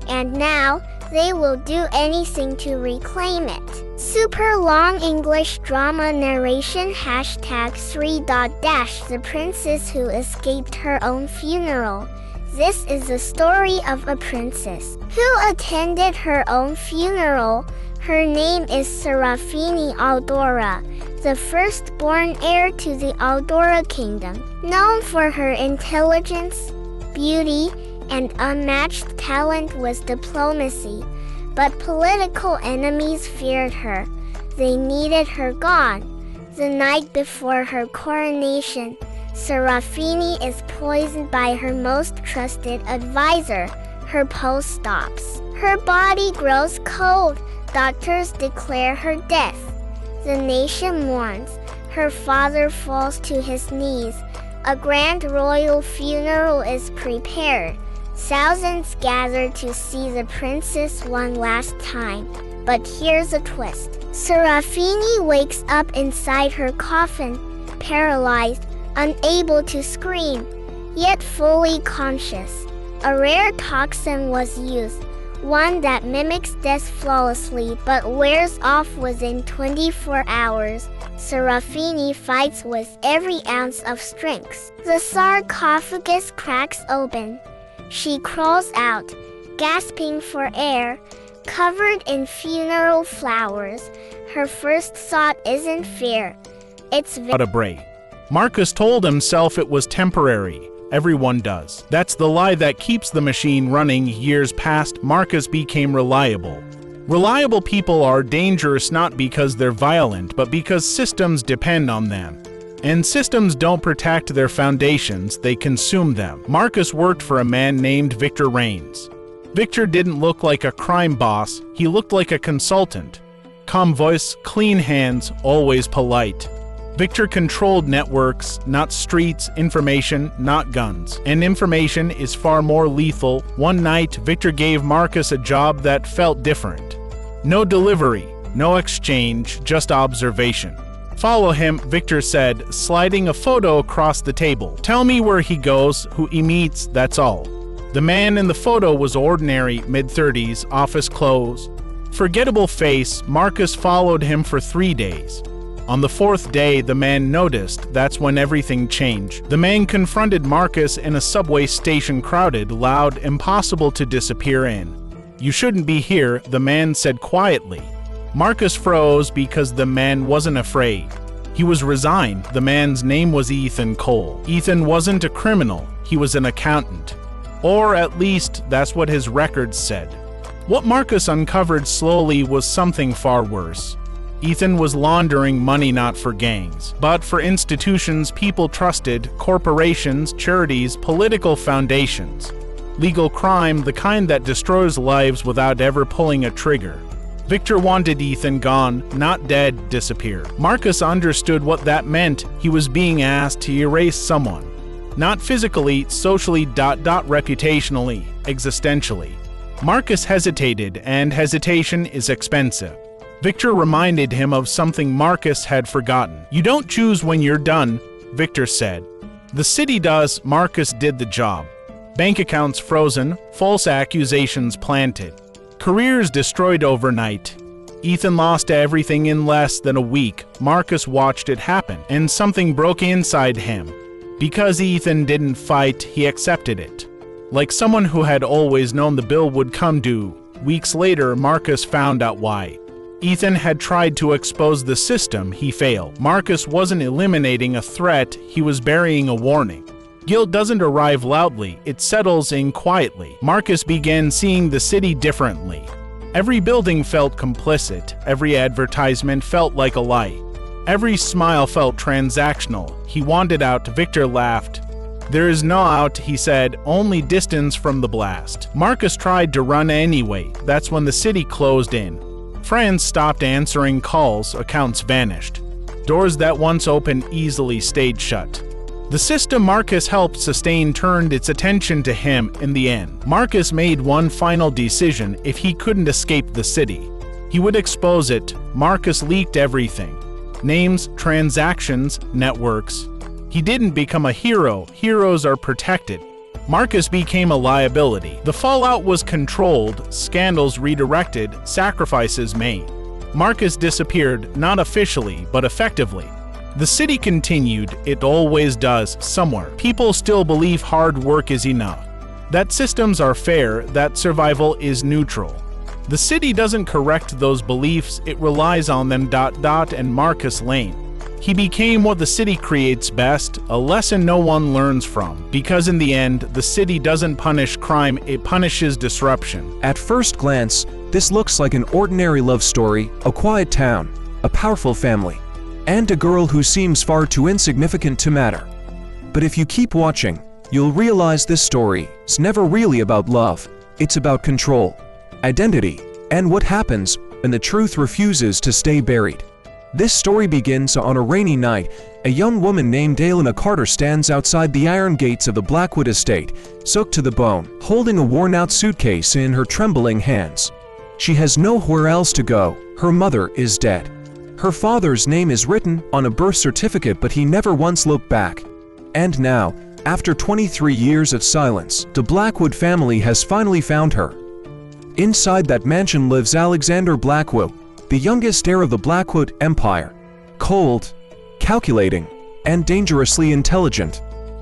And now, they will do anything to reclaim it. Super long English drama narration #3. The princess who escaped her own funeral. This is the story of a princess who attended her own funeral. Her name is Serafini Aldora, the firstborn heir to the Aldora kingdom, known for her intelligence, beauty, and unmatched talent with diplomacy. But political enemies feared her. They needed her gone. The night before her coronation, Serafini is poisoned by her most trusted advisor. Her pulse stops. Her body grows cold. Doctors declare her death. The nation mourns. Her father falls to his knees. A grand royal funeral is prepared. Thousands gather to see the princess one last time. But here's a twist. Serafini wakes up inside her coffin, paralyzed, unable to scream, yet fully conscious. A rare toxin was used, one that mimics death flawlessly but wears off within 24 hours. Serafini fights with every ounce of strength. The sarcophagus cracks open. She crawls out, gasping for air, covered in funeral flowers. Her first thought isn't fear. It's
vertebrae. Marcus told himself it was temporary. Everyone does. That's the lie that keeps the machine running. Years past, Marcus became reliable. Reliable people are dangerous not because they're violent, but because systems depend on them. And systems don't protect their foundations, they consume them. Marcus worked for a man named Victor Rains. Victor didn't look like a crime boss, he looked like a consultant. Calm voice, clean hands, always polite. Victor controlled networks, not streets, information, not guns. And information is far more lethal. One night, Victor gave Marcus a job that felt different. No delivery, no exchange, just observation. Follow him, Victor said, sliding a photo across the table. Tell me where he goes, who he meets, that's all. The man in the photo was ordinary, mid-30s, office clothes. Forgettable face, Marcus followed him for 3 days. On the 4th day, the man noticed. That's when everything changed. The man confronted Marcus in a subway station, crowded, loud, impossible to disappear in. You shouldn't be here, the man said quietly. Marcus froze because the man wasn't afraid. He was resigned. The man's name was Ethan Cole. Ethan wasn't a criminal, he was an accountant. Or at least, that's what his records said. What Marcus uncovered slowly was something far worse. Ethan was laundering money not for gangs, but for institutions people trusted, corporations, charities, political foundations. Legal crime, the kind that destroys lives without ever pulling a trigger. Victor wanted Ethan gone, not dead, disappeared. Marcus understood what that meant. He was being asked to erase someone. Not physically, socially, reputationally, existentially. Marcus hesitated, and hesitation is expensive. Victor reminded him of something Marcus had forgotten. You don't choose when you're done, Victor said. The city does, Marcus did the job. Bank accounts frozen, false accusations planted. Careers destroyed overnight. Ethan lost everything in less than a week. Marcus watched it happen, and something broke inside him. Because Ethan didn't fight, he accepted it. Like someone who had always known the bill would come due. Weeks later, Marcus found out why. Ethan had tried to expose the system, he failed. Marcus wasn't eliminating a threat, he was burying a warning. Guilt doesn't arrive loudly, it settles in quietly. Marcus began seeing the city differently. Every building felt complicit, every advertisement felt like a lie. Every smile felt transactional. He wanted out, Victor laughed. There is no out, he said, only distance from the blast. Marcus tried to run anyway, that's when the city closed in. Friends stopped answering calls, accounts vanished. Doors that once opened easily stayed shut. The system Marcus helped sustain turned its attention to him in the end. Marcus made one final decision: if he couldn't escape the city, he would expose it. Marcus leaked everything. Names, transactions, networks. He didn't become a hero. Heroes are protected. Marcus became a liability. The fallout was controlled, scandals redirected, sacrifices made. Marcus disappeared, not officially, but effectively. The city continued, it always does, somewhere. People still believe hard work is enough, that systems are fair, that survival is neutral. The city doesn't correct those beliefs, it relies on them. And Marcus Lane. He became what the city creates best, a lesson no one learns from, because in the end, the city doesn't punish crime, it punishes disruption.
At first glance, this looks like an ordinary love story, a quiet town, a powerful family, and a girl who seems far too insignificant to matter. But if you keep watching, you'll realize this story is never really about love. It's about control, identity, and what happens when the truth refuses to stay buried. This story begins on a rainy night. A young woman named Elena Carter stands outside the iron gates of the Blackwood estate, soaked to the bone, holding a worn-out suitcase in her trembling hands. She has nowhere else to go. Her mother is dead. Her father's name is written on a birth certificate, but he never once looked back. And now, after 23 years of silence, the Blackwood family has finally found her. Inside that mansion lives Alexander Blackwood, the youngest heir of the Blackwood Empire. Cold, calculating, and dangerously intelligent.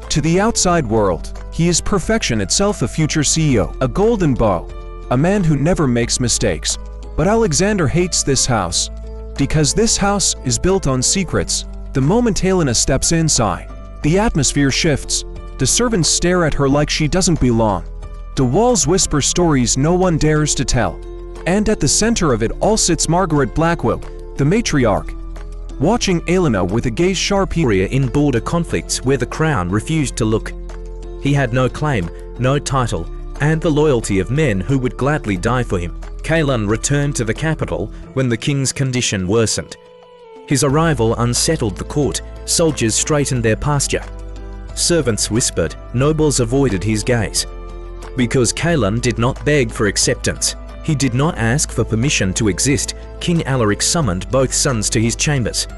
To the outside world, he is perfection itself, a future CEO, a golden boy, a man who never makes mistakes. But Alexander hates this house, because this house is built on secrets. The moment Helena steps inside, the atmosphere shifts. The servants stare at her like she doesn't belong. The walls whisper stories no one dares to tell. And at the center of it all sits Margaret Blackwood, the matriarch, watching Elena with a gaze sharp
in border conflicts where the crown refused to look. He had no claim, no title, and the loyalty of men who would gladly die for him. Kaelan returned to the capital when the king's condition worsened. His arrival unsettled the court, soldiers straightened their posture. Servants whispered, nobles avoided his gaze. Because Kaelan did not beg for acceptance, he did not ask for permission to exist, King Alaric summoned both sons to his chambers.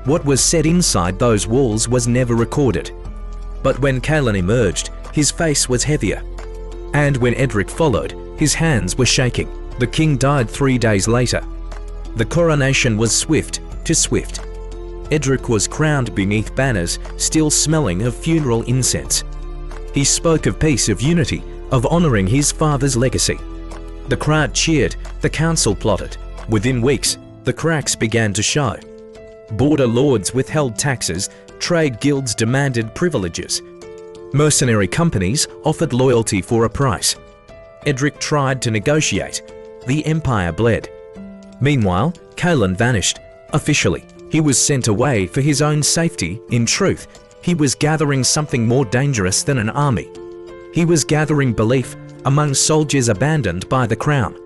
What was said inside those walls was never recorded. But when Kaelan emerged, his face was heavier. And when Edric followed, his hands were shaking. The king died 3 days later. The coronation was swift to swift. Edric was crowned beneath banners still smelling of funeral incense. He spoke of peace, of unity, of honoring his father's legacy. The crowd cheered, the council plotted. Within weeks, the cracks began to show. Border lords withheld taxes, trade guilds demanded privileges. Mercenary companies offered loyalty for a price. Edric tried to negotiate. The empire bled. Meanwhile, Kaelan vanished. Officially, he was sent away for his own safety. In truth, he was gathering something more dangerous than an army. He was gathering belief among soldiers abandoned by the crown,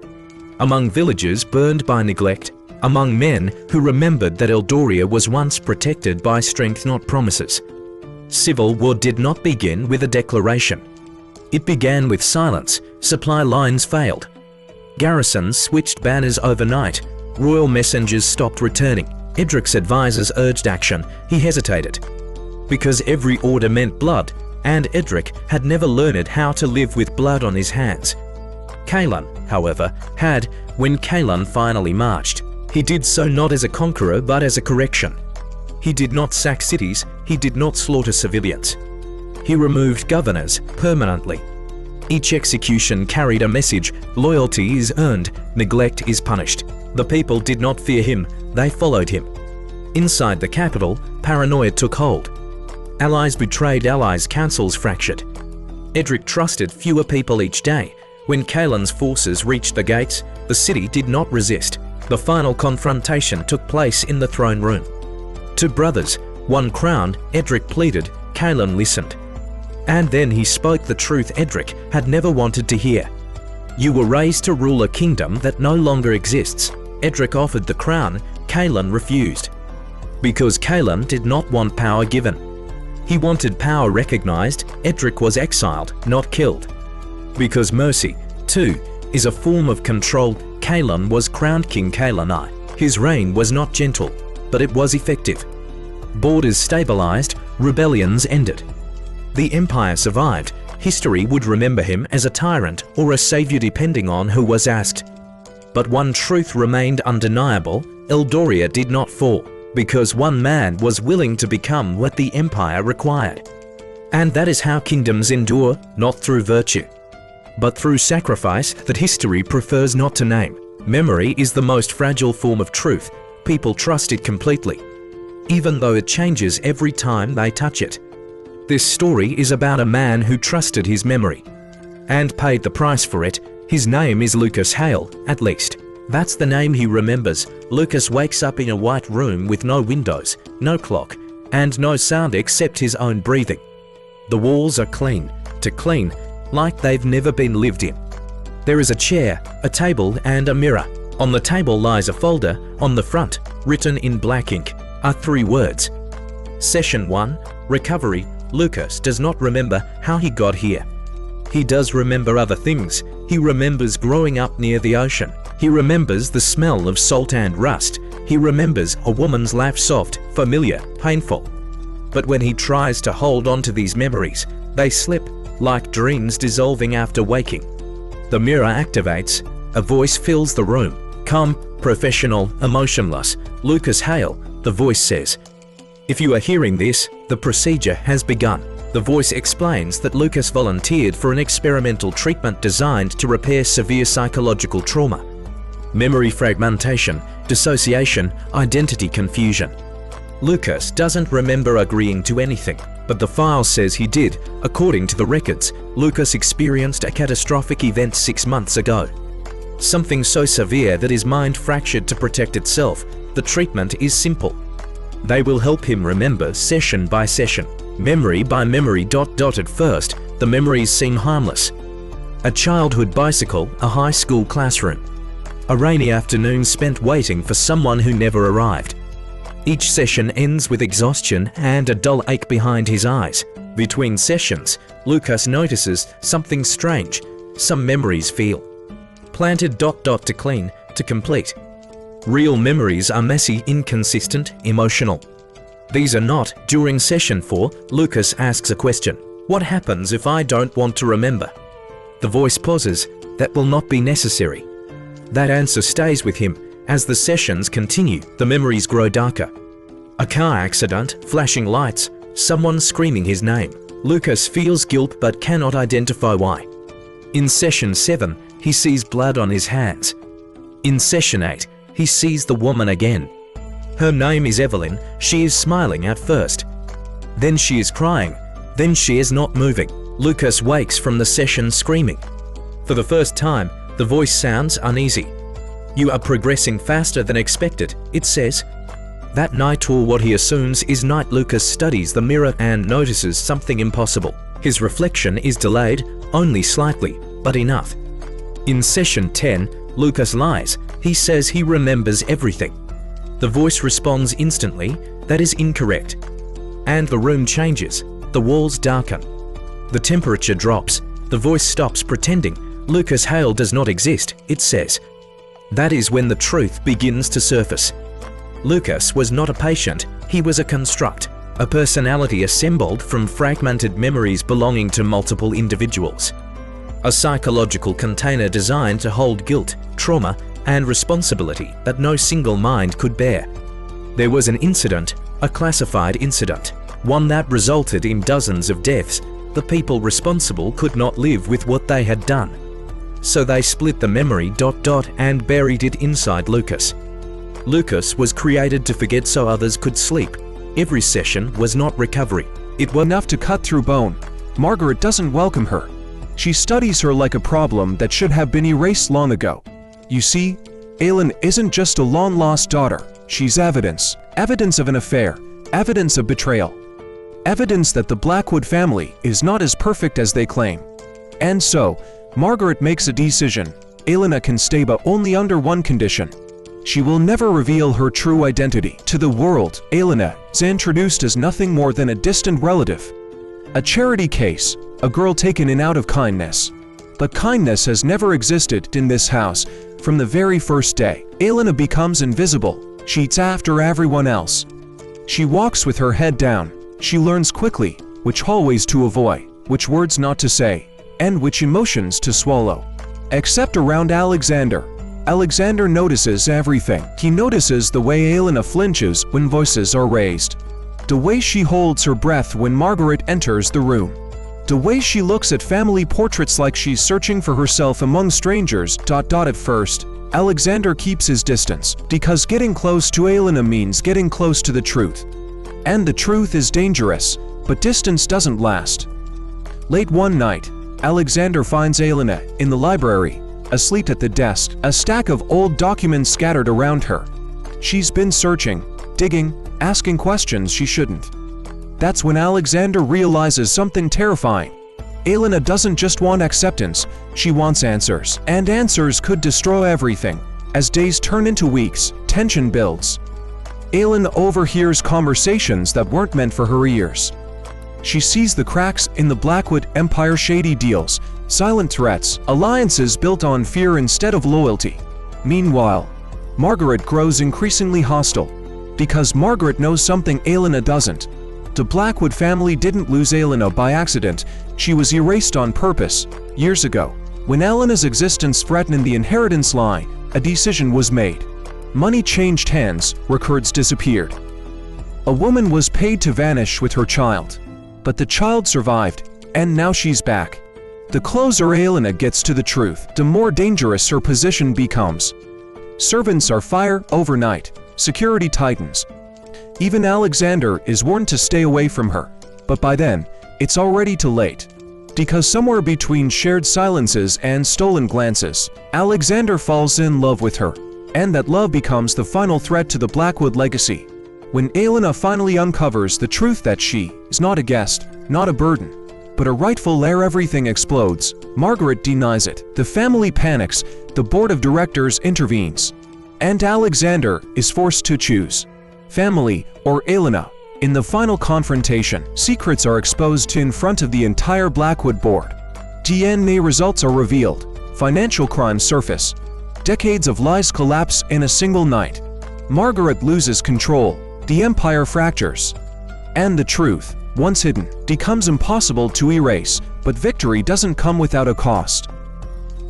among villagers burned by neglect, among men who remembered that Eldoria was once protected by strength, not promises. Civil war did not begin with a declaration. It began with silence. Supply lines failed. Garrisons switched banners overnight. Royal messengers stopped returning. Edric's advisors urged action. He hesitated. Because every order meant blood, and Edric had never learned how to live with blood on his hands. Kaelan, however, had when Kaelan finally marched. He did so not as a conqueror but as a correction. He did not sack cities, he did not slaughter civilians. He removed governors permanently. Each execution carried a message: loyalty is earned, neglect is punished. The people did not fear him, they followed him. Inside the capital, paranoia took hold. Allies betrayed allies, councils fractured. Edric trusted fewer people each day. When Kaelan's forces reached the gates, the city did not resist. The final confrontation took place in the throne room. Two brothers, one crown, Edric pleaded, Kaelan listened. And then he spoke the truth Edric had never wanted to hear. You were raised to rule a kingdom that no longer exists. Edric offered the crown, Kaelan refused. Because Kaelan did not want power given. He wanted power recognized, Edric was exiled, not killed. Because mercy, too, is a form of control, Kaelan was crowned King Kaelan I. His reign was not gentle, but it was effective. Borders stabilized, rebellions ended. The empire survived. History would remember him as a tyrant or a savior depending on who was asked. But one truth remained undeniable: Eldoria did not fall, because one man was willing to become what the empire required. And that is how kingdoms endure, not through virtue, but through sacrifice that history prefers not to name. Memory is the most fragile form of truth. People trust it completely, even though it changes every time they touch it. This story is about a man who trusted his memory and paid the price for it. His name is Lucas Hale, at least. That's the name he remembers. Lucas wakes up in a white room with no windows, no clock, and no sound except his own breathing. The walls are clean, like they've never been lived in. There is a chair, a table, and a mirror. On the table lies a folder. On the front, written in black ink, are 3 words. Session 1, Recovery. Lucas does not remember how he got here. He does remember other things. He remembers growing up near the ocean. He remembers the smell of salt and rust. He remembers a woman's laugh, soft, familiar, painful. But when he tries to hold on to these memories, they slip, like dreams dissolving after waking. The mirror activates. A voice fills the room. Calm, professional, emotionless. Lucas Hale, the voice says. If you are hearing this, the procedure has begun. The voice explains that Lucas volunteered for an experimental treatment designed to repair severe psychological trauma. Memory fragmentation, dissociation, identity confusion. Lucas doesn't remember agreeing to anything, but the file says he did. According to the records, Lucas experienced a catastrophic event 6 months ago. Something so severe that his mind fractured to protect itself. The treatment is simple. They will help him remember session by session, memory by memory. At first, the memories seem harmless. A childhood bicycle, a high school classroom. A rainy afternoon spent waiting for someone who never arrived. Each session ends with exhaustion and a dull ache behind his eyes. Between sessions, Lucas notices something strange. Some memories feel planted. To clean, to complete. Real memories are messy, inconsistent, emotional. These are not. During session 4, Lucas asks a question. What happens if I don't want to remember? The voice pauses. That will not be necessary. That answer stays with him. As the sessions continue, the memories grow darker. A car accident, flashing lights, someone screaming his name. Lucas feels guilt but cannot identify why. In session 7, he sees blood on his hands. In session 8, he sees the woman again. Her name is Evelyn. She is smiling at first. Then she is crying. Then she is not moving. Lucas wakes from the session screaming. For the first time, the voice sounds uneasy. You are progressing faster than expected, it says. That night, or what he assumes is night, Lucas studies the mirror and notices something impossible. His reflection is delayed, only slightly, but enough. In session 10, Lucas lies. He says he remembers everything. The voice responds instantly, that is incorrect. And the room changes. The walls darken. The temperature drops. The voice stops pretending. Lucas Hale does not exist, it says. That is when the truth begins to surface. Lucas was not a patient, he was a construct. a personality assembled from fragmented memories belonging to multiple individuals. A psychological container designed to hold guilt, trauma, and responsibility that no single mind could bear. There was an incident, a classified incident, one that resulted in dozens of deaths. The people responsible could not live with what they had done. So they split the memory ... and buried it inside Lucas. Lucas was created to forget so others could sleep. Every session was not recovery.
It was enough to cut through bone. Margaret doesn't welcome her. She studies her like a problem that should have been erased long ago. You see, Aylin isn't just a long-lost daughter. She's evidence. Evidence of an affair. Evidence of betrayal. Evidence that the Blackwood family is not as perfect as they claim. And so, Margaret makes a decision. Aylin can stay, but only under one condition. She will never reveal her true identity to the world. Aylin is introduced as nothing more than a distant relative. A charity case, a girl taken in out of kindness. But kindness has never existed in this house. From the very first day, Aylin becomes invisible. She eats after everyone else. She walks with her head down. She learns quickly which hallways to avoid, which words not to say, and which emotions to swallow. Except around Alexander. Alexander notices everything. He notices the way Aylin flinches when voices are raised. The way she holds her breath when Margaret enters the room. The way she looks at family portraits like she's searching for herself among strangers. At first, Alexander keeps his distance, because getting close to Aylin means getting close to the truth. And the truth is dangerous, but distance doesn't last. Late one night, Alexander finds Aylin in the library, asleep at the desk, a stack of old documents scattered around her. She's been searching, digging, asking questions she shouldn't. That's when Alexander realizes something terrifying. Aylin doesn't just want acceptance, she wants answers. And answers could destroy everything. As days turn into weeks, tension builds. Aylin overhears conversations that weren't meant for her ears. She sees the cracks in the Blackwood Empire, shady deals, silent threats, alliances built on fear instead of loyalty. Meanwhile, Margaret grows increasingly hostile. Because Margaret knows something Aylin doesn't. The Blackwood family didn't lose Aylin by accident. She was erased on purpose. Years ago, when Aylina's existence threatened the inheritance line, a decision was made. Money changed hands, records disappeared. A woman was paid to vanish with her child. But the child survived, and now she's back. The closer Aylin gets to the truth, the more dangerous her position becomes. Servants are fired overnight. Security tightens. Even Alexander is warned to stay away from her. But by then, it's already too late. Because somewhere between shared silences and stolen glances, Alexander falls in love with her. And that love becomes the final threat to the Blackwood legacy. When Aylin finally uncovers the truth that she is not a guest, not a burden, but a rightful heir, everything explodes. Margaret denies it. The family panics. The board of directors intervenes. And Alexander is forced to choose. Family or Aylin. In the final confrontation, secrets are exposed in front of the entire Blackwood board. DNA results are revealed. Financial crimes surface. Decades of lies collapse in a single night. Margaret loses control. The empire fractures. And the truth, once hidden, becomes impossible to erase, but victory doesn't come without a cost.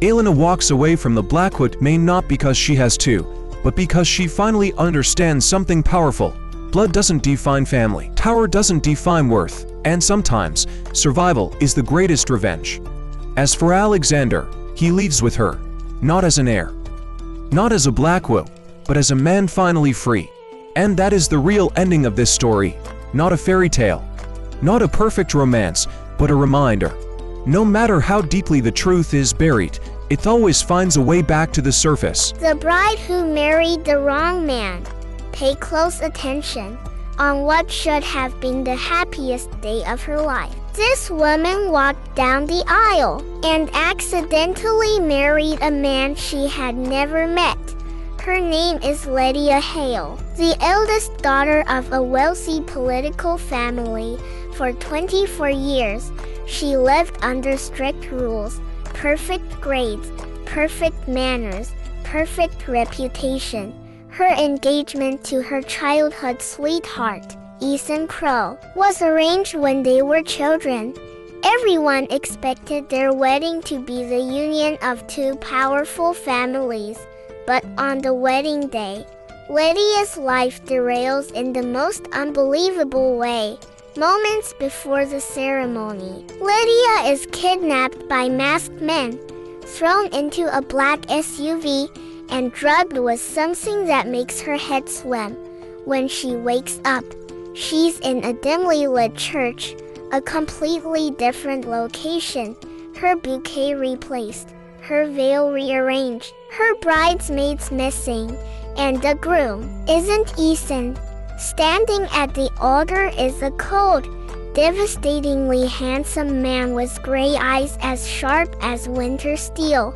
Aylin walks away from the Blackwood main not because she has to, but because she finally understands something powerful. Blood doesn't define family, power doesn't define worth, and sometimes, survival is the greatest revenge. As for Alexander, he leaves with her, not as an heir, not as a Blackwood, but as a man finally free. And that is the real ending of this story, not a fairy tale, not a perfect romance, but a reminder. No matter how deeply the truth is buried, it always finds a way back to the surface.
The bride who married the wrong man. Pay close attention on what should have been the happiest day of her life. This woman walked down the aisle and accidentally married a man she had never met. Her name is Lydia Hale, the eldest daughter of a wealthy political family. For 24 years, she lived under strict rules, perfect grades, perfect manners, perfect reputation. Her engagement to her childhood sweetheart, Ethan Crow, was arranged when they were children. Everyone expected their wedding to be the union of two powerful families, but on the wedding day, Lydia's life derails in the most unbelievable way. Moments before the ceremony, Lydia is kidnapped by masked men, thrown into a black SUV, and drugged with something that makes her head swim. When she wakes up, she's in a dimly lit church, a completely different location, her bouquet replaced, her veil rearranged, her bridesmaids missing, and the groom isn't Ethan. Standing at the altar is a cold, devastatingly handsome man with gray eyes as sharp as winter steel.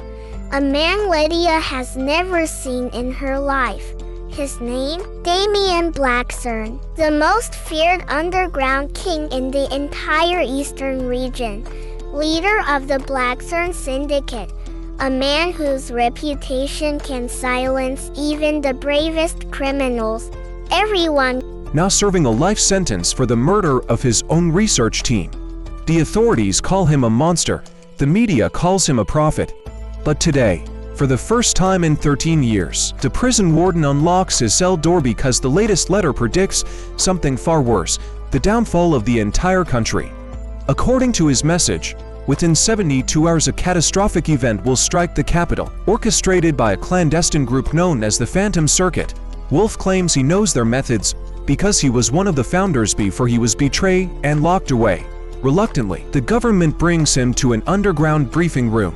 A man Lydia has never seen in her life. His name? Damien Blackthorn, the most feared underground king in the entire eastern region, leader of the Blackthorn Syndicate, a man whose reputation can silence even the bravest criminals. Everyone
now serving a life sentence for the murder of his own research team. The authorities call him a monster, the media calls him a prophet. But today, for the first time in 13 years, the prison warden unlocks his cell door because the latest letter predicts something far worse, the downfall of the entire country. According to his message, within 72 hours a catastrophic event will strike the capital, orchestrated by a clandestine group known as the Phantom Circuit. Wolf claims he knows their methods because he was one of the founders before he was betrayed and locked away. Reluctantly, the government brings him to an underground briefing room.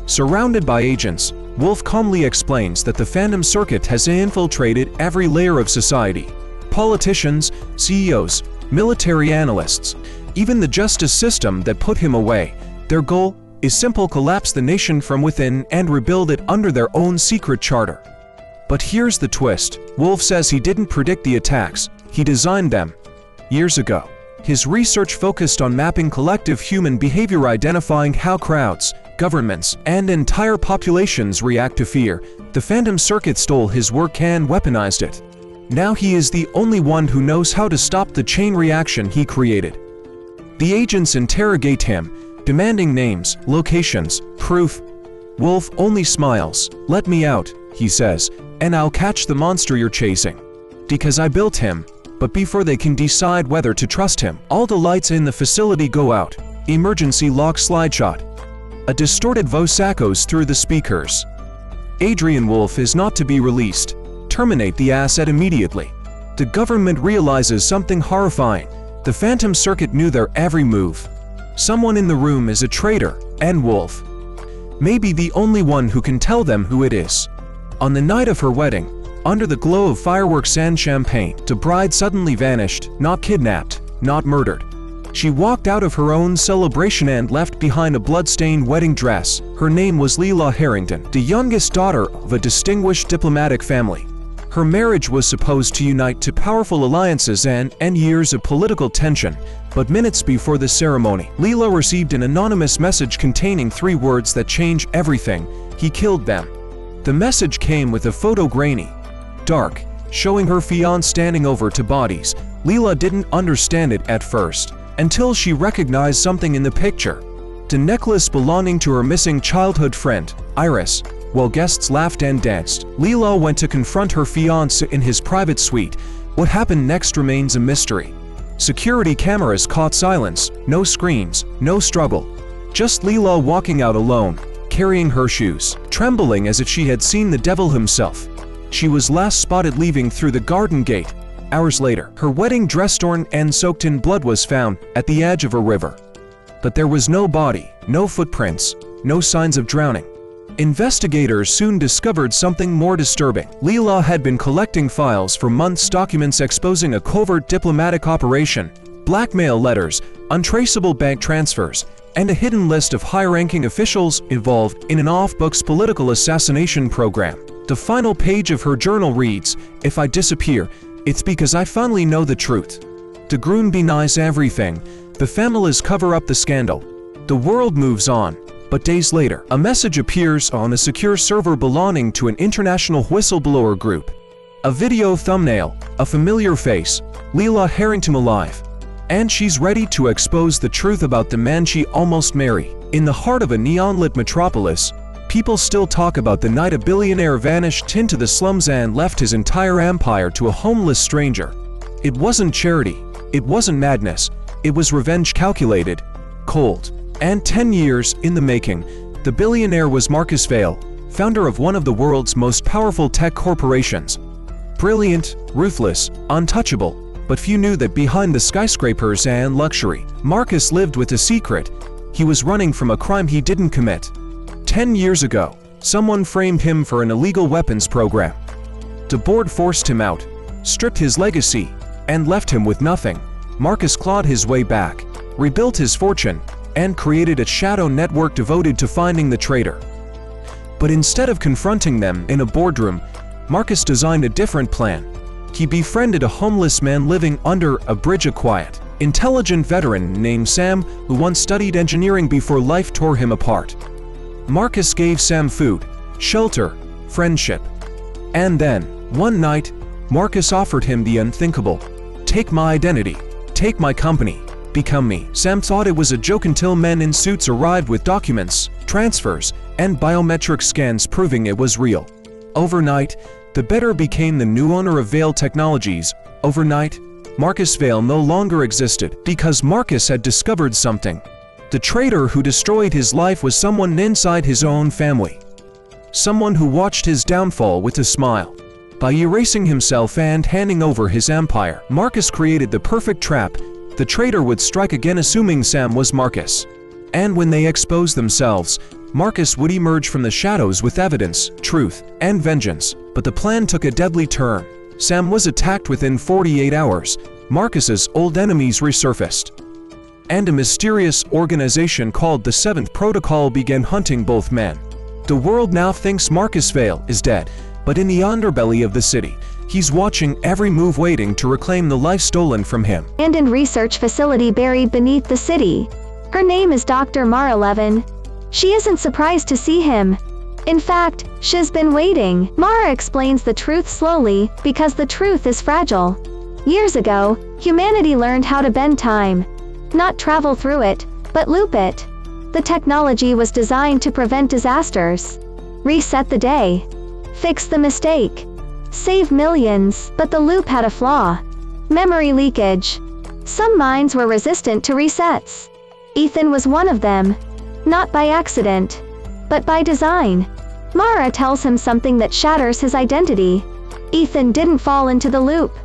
Surrounded by agents, Wolf calmly explains that the Phantom Circuit has infiltrated every layer of society. Politicians, CEOs, military analysts, even the justice system that put him away. Their goal is simple: collapse the nation from within and rebuild it under their own secret charter. But here's the twist. Wolf says he didn't predict the attacks, he designed them. Years ago, his research focused on mapping collective human behavior, identifying how crowds, governments, and entire populations react to fear. The Phantom Circuit stole his work and weaponized it. Now he is the only one who knows how to stop the chain reaction he created. The agents interrogate him, demanding names, locations, proof. Wolf only smiles. "Let me out," he says, "and I'll catch the monster you're chasing. Because I built him." But before they can decide whether to trust him, all the lights in the facility go out. Emergency lock slide shot. A distorted voice echoes through the speakers. Adrian Wolf is not to be released. Terminate the asset immediately. The government realizes something horrifying. The Phantom Circuit knew their every move. Someone in the room is a traitor, and Wolf may be the only one who can tell them who it is. On the night of her wedding, under the glow of fireworks and champagne, the bride suddenly vanished, not kidnapped, not murdered. She walked out of her own celebration and left behind a blood-stained wedding dress. Her name was Leela Harrington, the youngest daughter of a distinguished diplomatic family. Her marriage was supposed to unite two powerful alliances and end years of political tension. But minutes before the ceremony, Leela received an anonymous message containing 3 words that change everything: he killed them. The message came with a photo, grainy, dark, showing her fiancé standing over 2 bodies. Leela didn't understand it at first, until she recognized something in the picture. The necklace belonging to her missing childhood friend, Iris. While guests laughed and danced, Leela went to confront her fiancé in his private suite. What happened next remains a mystery. Security cameras caught silence, no screams, no struggle. Just Leela walking out alone, carrying her shoes, trembling as if she had seen the devil himself. She was last spotted leaving through the garden gate. Hours later, her wedding dress torn and soaked in blood was found at the edge of a river. But there was no body, no footprints, no signs of drowning. Investigators soon discovered something more disturbing. Leela had been collecting files for months, documents exposing a covert diplomatic operation, blackmail letters, untraceable bank transfers, and a hidden list of high-ranking officials involved in an off-books political assassination program. The final page of her journal reads, "If I disappear, it's because I finally know the truth." The groom denies everything. The families cover up the scandal. The world moves on. But days later, a message appears on a secure server belonging to an international whistleblower group. A video thumbnail, a familiar face, Leela Harrington alive. And she's ready to expose the truth about the man she almost married. In the heart of a neon-lit metropolis, people still talk about the night a billionaire vanished into the slums and left his entire empire to a homeless stranger. It wasn't charity, it wasn't madness, it was revenge calculated, cold. And 10 years in the making, the billionaire was Marcus Vail, founder of one of the world's most powerful tech corporations. Brilliant, ruthless, untouchable, but few knew that behind the skyscrapers and luxury, Marcus lived with a secret. He was running from a crime he didn't commit. 10 years ago, someone framed him for an illegal weapons program. The board forced him out, stripped his legacy, and left him with nothing. Marcus clawed his way back, rebuilt his fortune, and created a shadow network devoted to finding the traitor. But instead of confronting them in a boardroom, Marcus designed a different plan. He befriended a homeless man living under a bridge, a quiet, intelligent veteran named Sam who once studied engineering before life tore him apart. Marcus gave Sam food, shelter, friendship. And then, one night, Marcus offered him the unthinkable. Take my identity, take my company, become me. Sam thought it was a joke until men in suits arrived with documents, transfers, and biometric scans proving it was real. Overnight, the bidder became the new owner of Vail Technologies. Overnight, Marcus Vail no longer existed because Marcus had discovered something. The traitor who destroyed his life was someone inside his own family. Someone who watched his downfall with a smile. By erasing himself and handing over his empire, Marcus created the perfect trap. The traitor would strike again assuming Sam was Marcus. And when they exposed themselves, Marcus would emerge from the shadows with evidence, truth, and vengeance. But the plan took a deadly turn. Sam was attacked within 48 hours. Marcus's old enemies resurfaced. And a mysterious organization called the Seventh Protocol began hunting both men. The world now thinks Marcus Vail is dead, but in the underbelly of the city, he's watching every move, waiting to reclaim the life stolen from him.
Abandoned research facility buried beneath the city. Her name is Dr. Mara Levin. She isn't surprised to see him. In fact, she's been waiting. Mara explains the truth slowly, because the truth is fragile. Years ago, humanity learned how to bend time. Not travel through it, but loop it. The technology was designed to prevent disasters. Reset the day. Fix the mistake. Save millions, but the loop had a flaw. Memory leakage. Some minds were resistant to resets. Ethan was one of them. Not by accident, but by design. Mara tells him something that shatters his identity. Ethan didn't fall into the loop.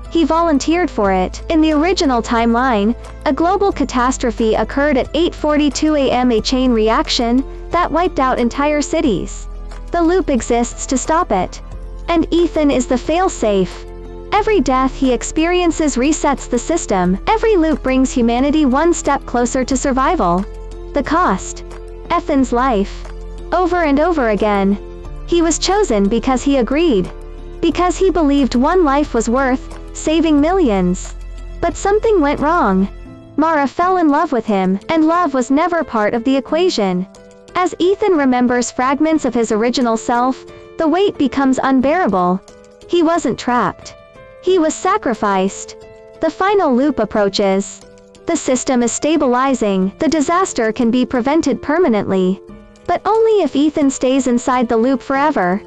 He volunteered for it. In the original timeline, a global catastrophe occurred at 8:42 a.m., a chain reaction that wiped out entire cities. The loop exists to stop it. And Ethan is the fail-safe. Every death he experiences resets the system. Every loop brings humanity one step closer to survival. The cost. Ethan's life. Over and over again. He was chosen because he agreed. Because he believed one life was worth saving millions. But something went wrong. Mara fell in love with him, and love was never part of the equation. As Ethan remembers fragments of his original self, the weight becomes unbearable. He wasn't trapped. He was sacrificed. The final loop approaches. The system is stabilizing. The disaster can be prevented permanently. But only if Ethan stays inside the loop forever.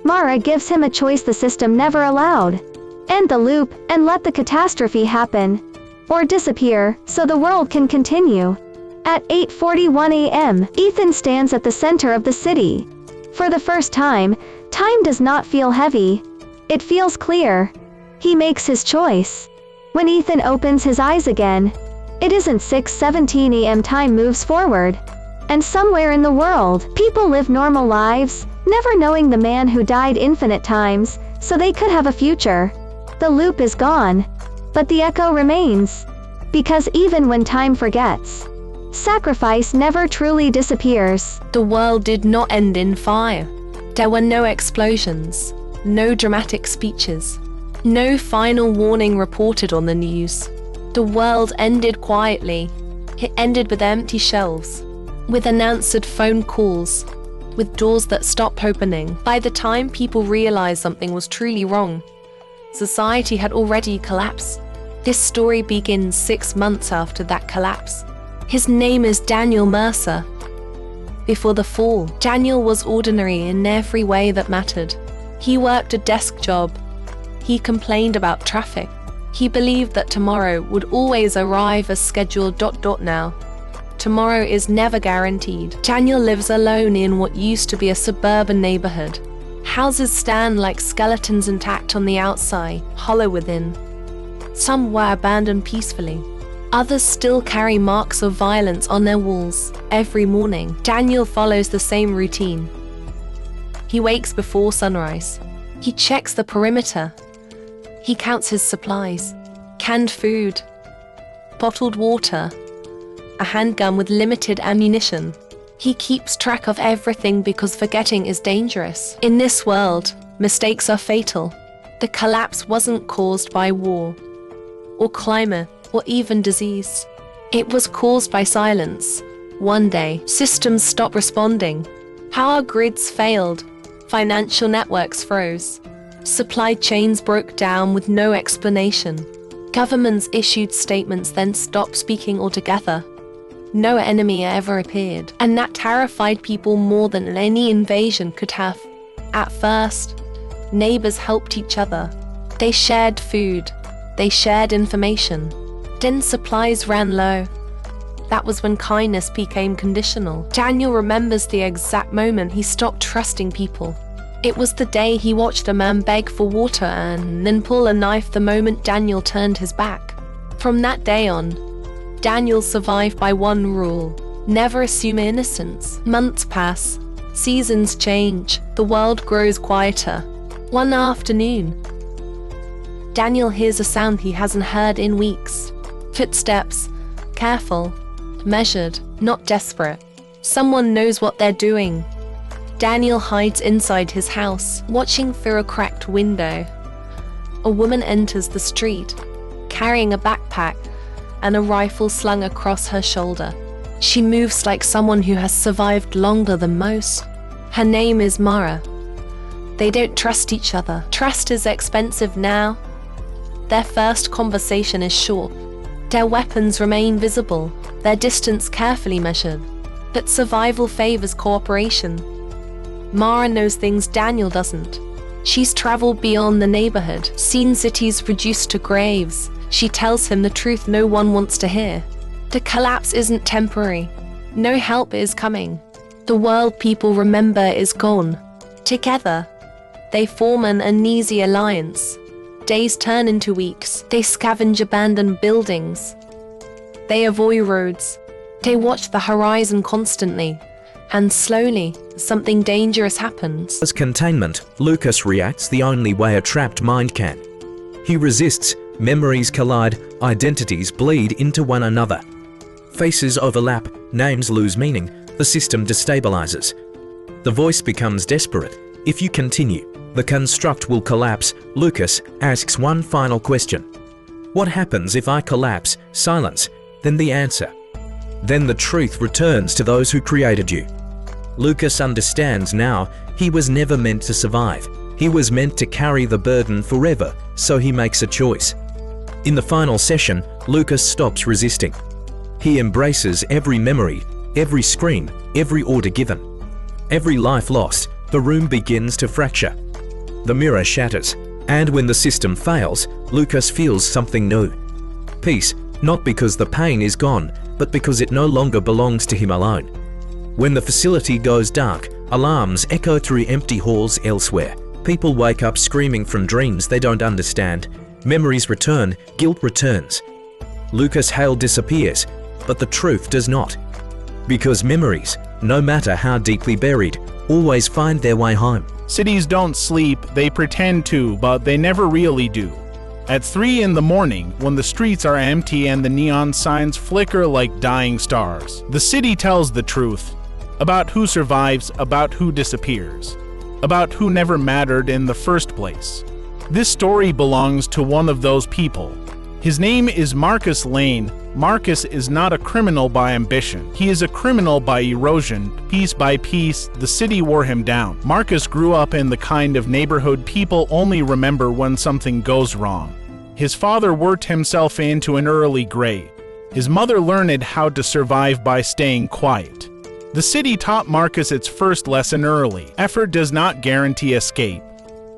Mara gives him a choice the system never allowed. End the loop, and let the catastrophe happen. Or disappear, so the world can continue. At 8:41 a.m., Ethan stands at the center of the city. For the first time, time does not feel heavy. It feels clear. He makes his choice. When Ethan opens his eyes again, it isn't 6:17 a.m. Time moves forward. And somewhere in the world, people live normal lives, never knowing the man who died infinite times, so they could have a future. The loop is gone. But the echo remains. Because even when time forgets, sacrifice never truly disappears.
The world did not end in fire. There were no explosions, no dramatic speeches, no final warning reported on the news. The world ended quietly. It ended with empty shelves, with unanswered phone calls, with doors that stopped opening. By the time people realized something was truly wrong, society had already collapsed. This story begins 6 months after that collapse. His name is Daniel Mercer. Before the fall, Daniel was ordinary in every way that mattered. He worked a desk job. He complained about traffic. He believed that tomorrow would always arrive as scheduled. Now, tomorrow is never guaranteed. Daniel lives alone in what used to be a suburban neighborhood. Houses stand like skeletons intact on the outside, hollow within. Some were abandoned peacefully. Others still carry marks of violence on their walls. Every morning, Daniel follows the same routine. He wakes before sunrise. He checks the perimeter. He counts his supplies. Canned food, bottled water, a handgun with limited ammunition. He keeps track of everything because forgetting is dangerous. In this world, mistakes are fatal. The collapse wasn't caused by war, or climate, or even disease. It was caused by silence. One day, systems stopped responding. Power grids failed. Financial networks froze. Supply chains broke down with no explanation. Governments issued statements, then stopped speaking altogether. No enemy ever appeared, and that terrified people more than any invasion could have. At first, neighbors helped each other. They shared food. They shared information. Then supplies ran low. That was when kindness became conditional. Daniel remembers the exact moment he stopped trusting people. It was the day he watched a man beg for water and then pull a knife the moment Daniel turned his back. From that day on, Daniel survived by one rule: never assume innocence. Months pass, seasons change, the world grows quieter. One afternoon, Daniel hears a sound he hasn't heard in weeks. Footsteps, careful, measured, not desperate. Someone knows what they're doing. Daniel hides inside his house, watching through a cracked window. A woman enters the street, carrying a backpack and a rifle slung across her shoulder. She moves like someone who has survived longer than most. Her name is Mara. They don't trust each other. Trust is expensive now. Their first conversation is short. Their weapons remain visible, their distance carefully measured. But survival favors cooperation. Mara knows things Daniel doesn't. She's traveled beyond the neighborhood, seen cities reduced to graves. She tells him the truth no one wants to hear. The collapse isn't temporary. No help is coming. The world people remember is gone. Together, they form an uneasy alliance. Days turn into weeks. They scavenge abandoned buildings. They avoid roads. They watch the horizon constantly. And slowly, something dangerous happens.
As containment, Lucas reacts the only way a trapped mind can. He resists, memories collide, identities bleed into one another. Faces overlap, names lose meaning, the system destabilizes. The voice becomes desperate. If you continue, the construct will collapse. Lucas asks one final question. What happens if I collapse? Silence. Then the answer. Then the truth returns to those who created you. Lucas understands now he was never meant to survive. He was meant to carry the burden forever, so he makes a choice. In the final session, Lucas stops resisting. He embraces every memory, every scream, every order given. Every life lost, the room begins to fracture. The mirror shatters, and when the system fails, Lucas feels something new. Peace, not because the pain is gone, but because it no longer belongs to him alone. When the facility goes dark, alarms echo through empty halls elsewhere. People wake up screaming from dreams they don't understand. Memories return, guilt returns. Lucas Hale disappears, but the truth does not. Because memories, no matter how deeply buried, always find their way home.
Cities don't sleep, they pretend to, but they never really do. At 3 in the morning, when the streets are empty and the neon signs flicker like dying stars, the city tells the truth about who survives, about who disappears, about who never mattered in the first place. This story belongs to one of those people. His name is Marcus Lane. Marcus is not a criminal by ambition. He is a criminal by erosion. Piece by piece, the city wore him down. Marcus grew up in the kind of neighborhood people only remember when something goes wrong. His father worked himself into an early grave. His mother learned how to survive by staying quiet. The city taught Marcus its first lesson early. Effort does not guarantee escape.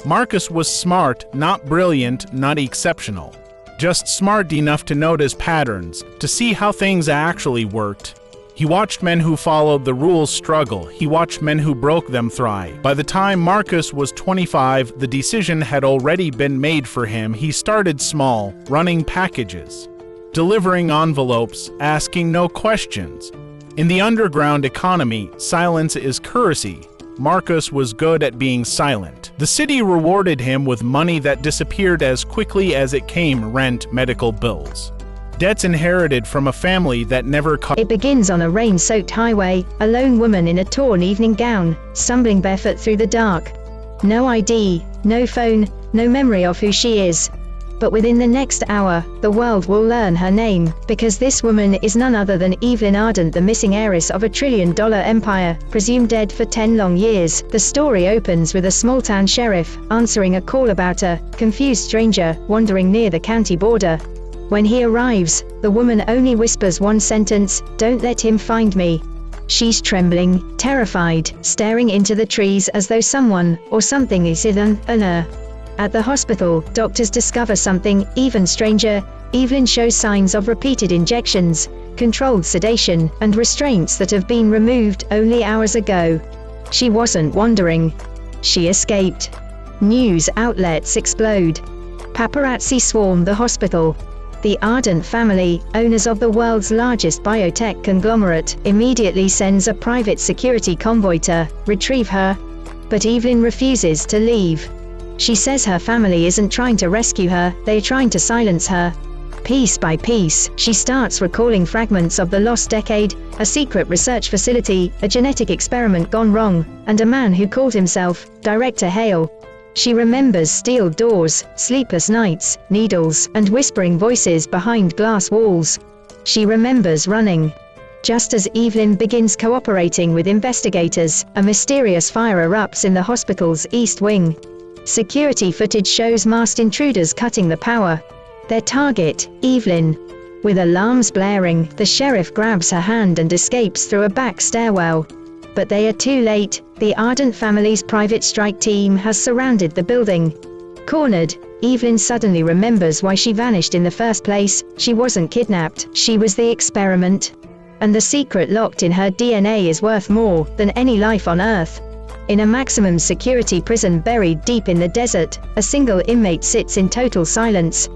Marcus was smart, not brilliant, not exceptional. Just smart enough to notice patterns, to see how things actually worked. He watched men who followed the rules struggle. He watched men who broke them thrive. By the time Marcus was 25, the decision had already been made for him. He started small, running packages, delivering envelopes, asking no questions. In the underground economy, silence is currency. Marcus was good at being silent. The city rewarded him with money that disappeared as quickly as it came: rent, medical bills. Debts inherited from a family that never caught.
It begins on a rain-soaked highway, a lone woman in a torn evening gown, stumbling barefoot through the dark. No ID, no phone, no memory of who she is. But within the next hour, the world will learn her name, because this woman is none other than Evelyn Ardent, the missing heiress of $1 trillion empire, presumed dead for 10 long years. The story opens with a small-town sheriff answering a call about a confused stranger wandering near the county border. When he arrives, the woman only whispers one sentence: "Don't let him find me." She's trembling, terrified, staring into the trees as though someone or something is hidden on her. At the hospital, doctors discover something even stranger. Evelyn shows signs of repeated injections, controlled sedation, and restraints that have been removed only hours ago. She wasn't wandering. She escaped. News outlets explode. Paparazzi swarm the hospital. The Ardent family, owners of the world's largest biotech conglomerate, immediately sends a private security convoy to retrieve her. But Evelyn refuses to leave. She says her family isn't trying to rescue her, they're trying to silence her. Piece by piece, she starts recalling fragments of the lost decade, a secret research facility, a genetic experiment gone wrong, and a man who called himself Director Hale. She remembers steel doors, sleepless nights, needles, and whispering voices behind glass walls. She remembers running. Just as Evelyn begins cooperating with investigators, a mysterious fire erupts in the hospital's east wing. Security footage shows masked intruders cutting the power. Their target, Evelyn. With alarms blaring, the sheriff grabs her hand and escapes through a back stairwell. But they are too late. The Ardent family's private strike team has surrounded the building. Cornered, Evelyn suddenly remembers why she vanished in the first place. She wasn't kidnapped, she was the experiment. And the secret locked in her DNA is worth more than any life on Earth. In a maximum security prison buried deep in the desert, a single inmate sits in total silence.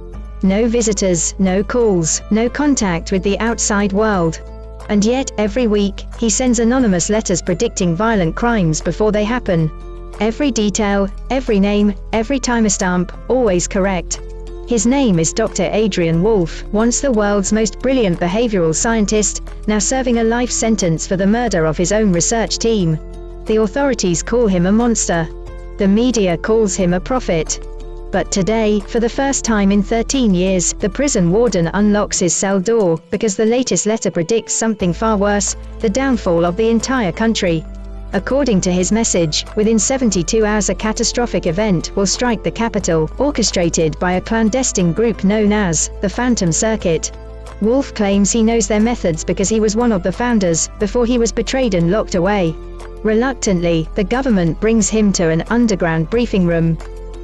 No visitors, no calls, no contact with the outside world. And yet, every week, he sends anonymous letters predicting violent crimes before they happen. Every detail, every name, every timestamp, always correct. His name is Dr. Adrian Wolfe, once the world's most brilliant behavioral scientist, now serving a life sentence for the murder of his own research team. The authorities call him a monster. The media calls him a prophet. But today, for the first time in 13 years, the prison warden unlocks his cell door, because the latest letter predicts something far worse: the downfall of the entire country. According to his message, within 72 hours a catastrophic event will strike the capital, orchestrated by a clandestine group known as the Phantom Circuit. Wolfe claims he knows their methods because he was one of the founders, before he was betrayed and locked away. Reluctantly, the government brings him to an underground briefing room.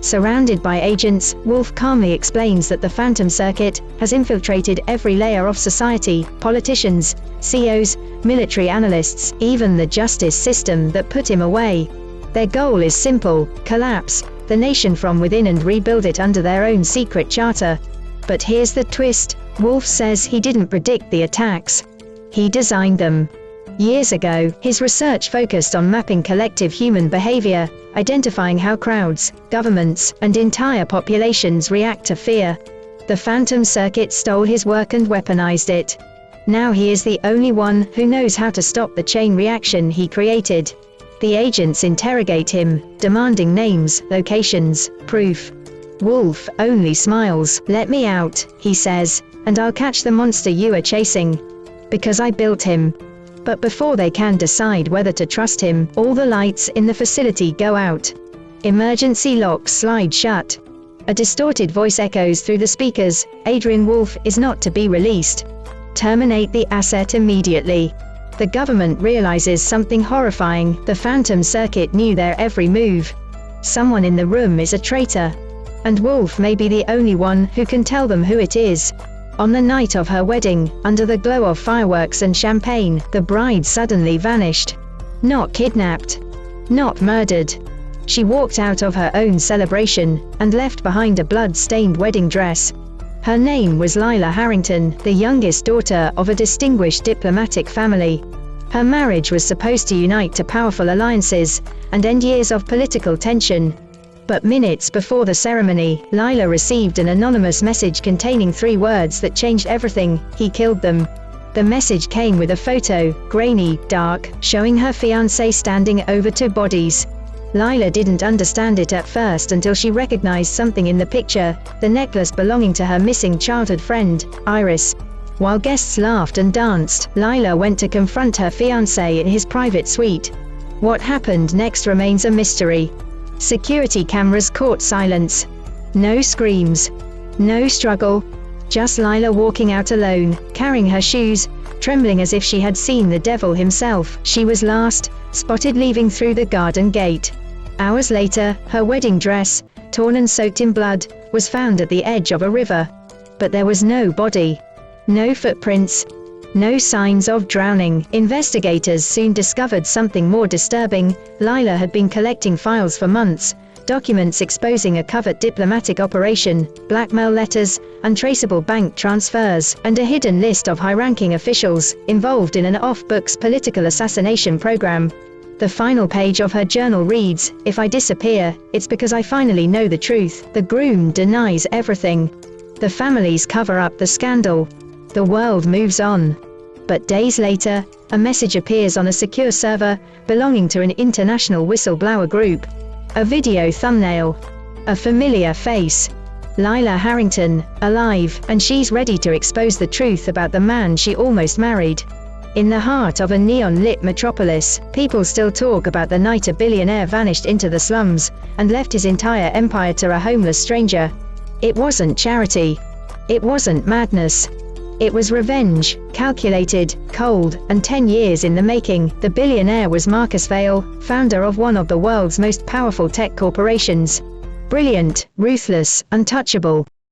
Surrounded by agents, Wolfe calmly explains that the Phantom Circuit has infiltrated every layer of society: politicians, CEOs, military analysts, even the justice system that put him away. Their goal is simple: collapse the nation from within and rebuild it under their own secret charter. But here's the twist: Wolfe says he didn't predict the attacks. He designed them. Years ago, his research focused on mapping collective human behavior, identifying how crowds, governments, and entire populations react to fear. The Phantom Circuit stole his work and weaponized it. Now he is the only one who knows how to stop the chain reaction he created. The agents interrogate him, demanding names, locations, proof. Wolfe only smiles. "Let me out," he says, "and I'll catch the monster you are chasing. Because I built him." But before they can decide whether to trust him, all the lights in the facility go out. Emergency locks slide shut. A distorted voice echoes through the speakers. Adrian Wolf is not to be released. Terminate the asset immediately. The government realizes something horrifying. The Phantom Circuit knew their every move. Someone in the room is a traitor. And Wolf may be the only one who can tell them who it is. On the night of her wedding, under the glow of fireworks and champagne, the bride suddenly vanished. Not kidnapped. Not murdered. She walked out of her own celebration and left behind a blood-stained wedding dress. Her name was Lila Harrington, the youngest daughter of a distinguished diplomatic family. Her marriage was supposed to unite to powerful alliances and end years of political tension. But minutes before the ceremony, Lila received an anonymous message containing 3 words that changed everything: he killed them. The message came with a photo, grainy, dark, showing her fiancé standing over 2 bodies. Lila didn't understand it at first until she recognized something in the picture, the necklace belonging to her missing childhood friend, Iris. While guests laughed and danced, Lila went to confront her fiancé in his private suite. What happened next remains a mystery. Security cameras caught silence. No screams. No struggle. Just Lila walking out alone, carrying her shoes, trembling as if she had seen the devil himself. She was last, spotted leaving through the garden gate. Hours later, her wedding dress, torn and soaked in blood, was found at the edge of a river. But there was no body. No footprints. No signs of drowning. Investigators soon discovered something more disturbing. Lila had been collecting files for months, documents exposing a covert diplomatic operation, blackmail letters, untraceable bank transfers, and a hidden list of high-ranking officials involved in an off-books political assassination program. The final page of her journal reads, "If I disappear, it's because I finally know the truth." The groom denies everything. The families cover up the scandal. The world moves on. But days later, a message appears on a secure server belonging to an international whistleblower group. A video thumbnail. A familiar face. Lila Harrington, alive, and she's ready to expose the truth about the man she almost married. In the heart of a neon-lit metropolis, people still talk about the night a billionaire vanished into the slums and left his entire empire to a homeless stranger. It wasn't charity. It wasn't madness. It was revenge, calculated, cold, and 10 years in the making. The billionaire was Marcus Vail, founder of one of the world's most powerful tech corporations. Brilliant, ruthless, untouchable.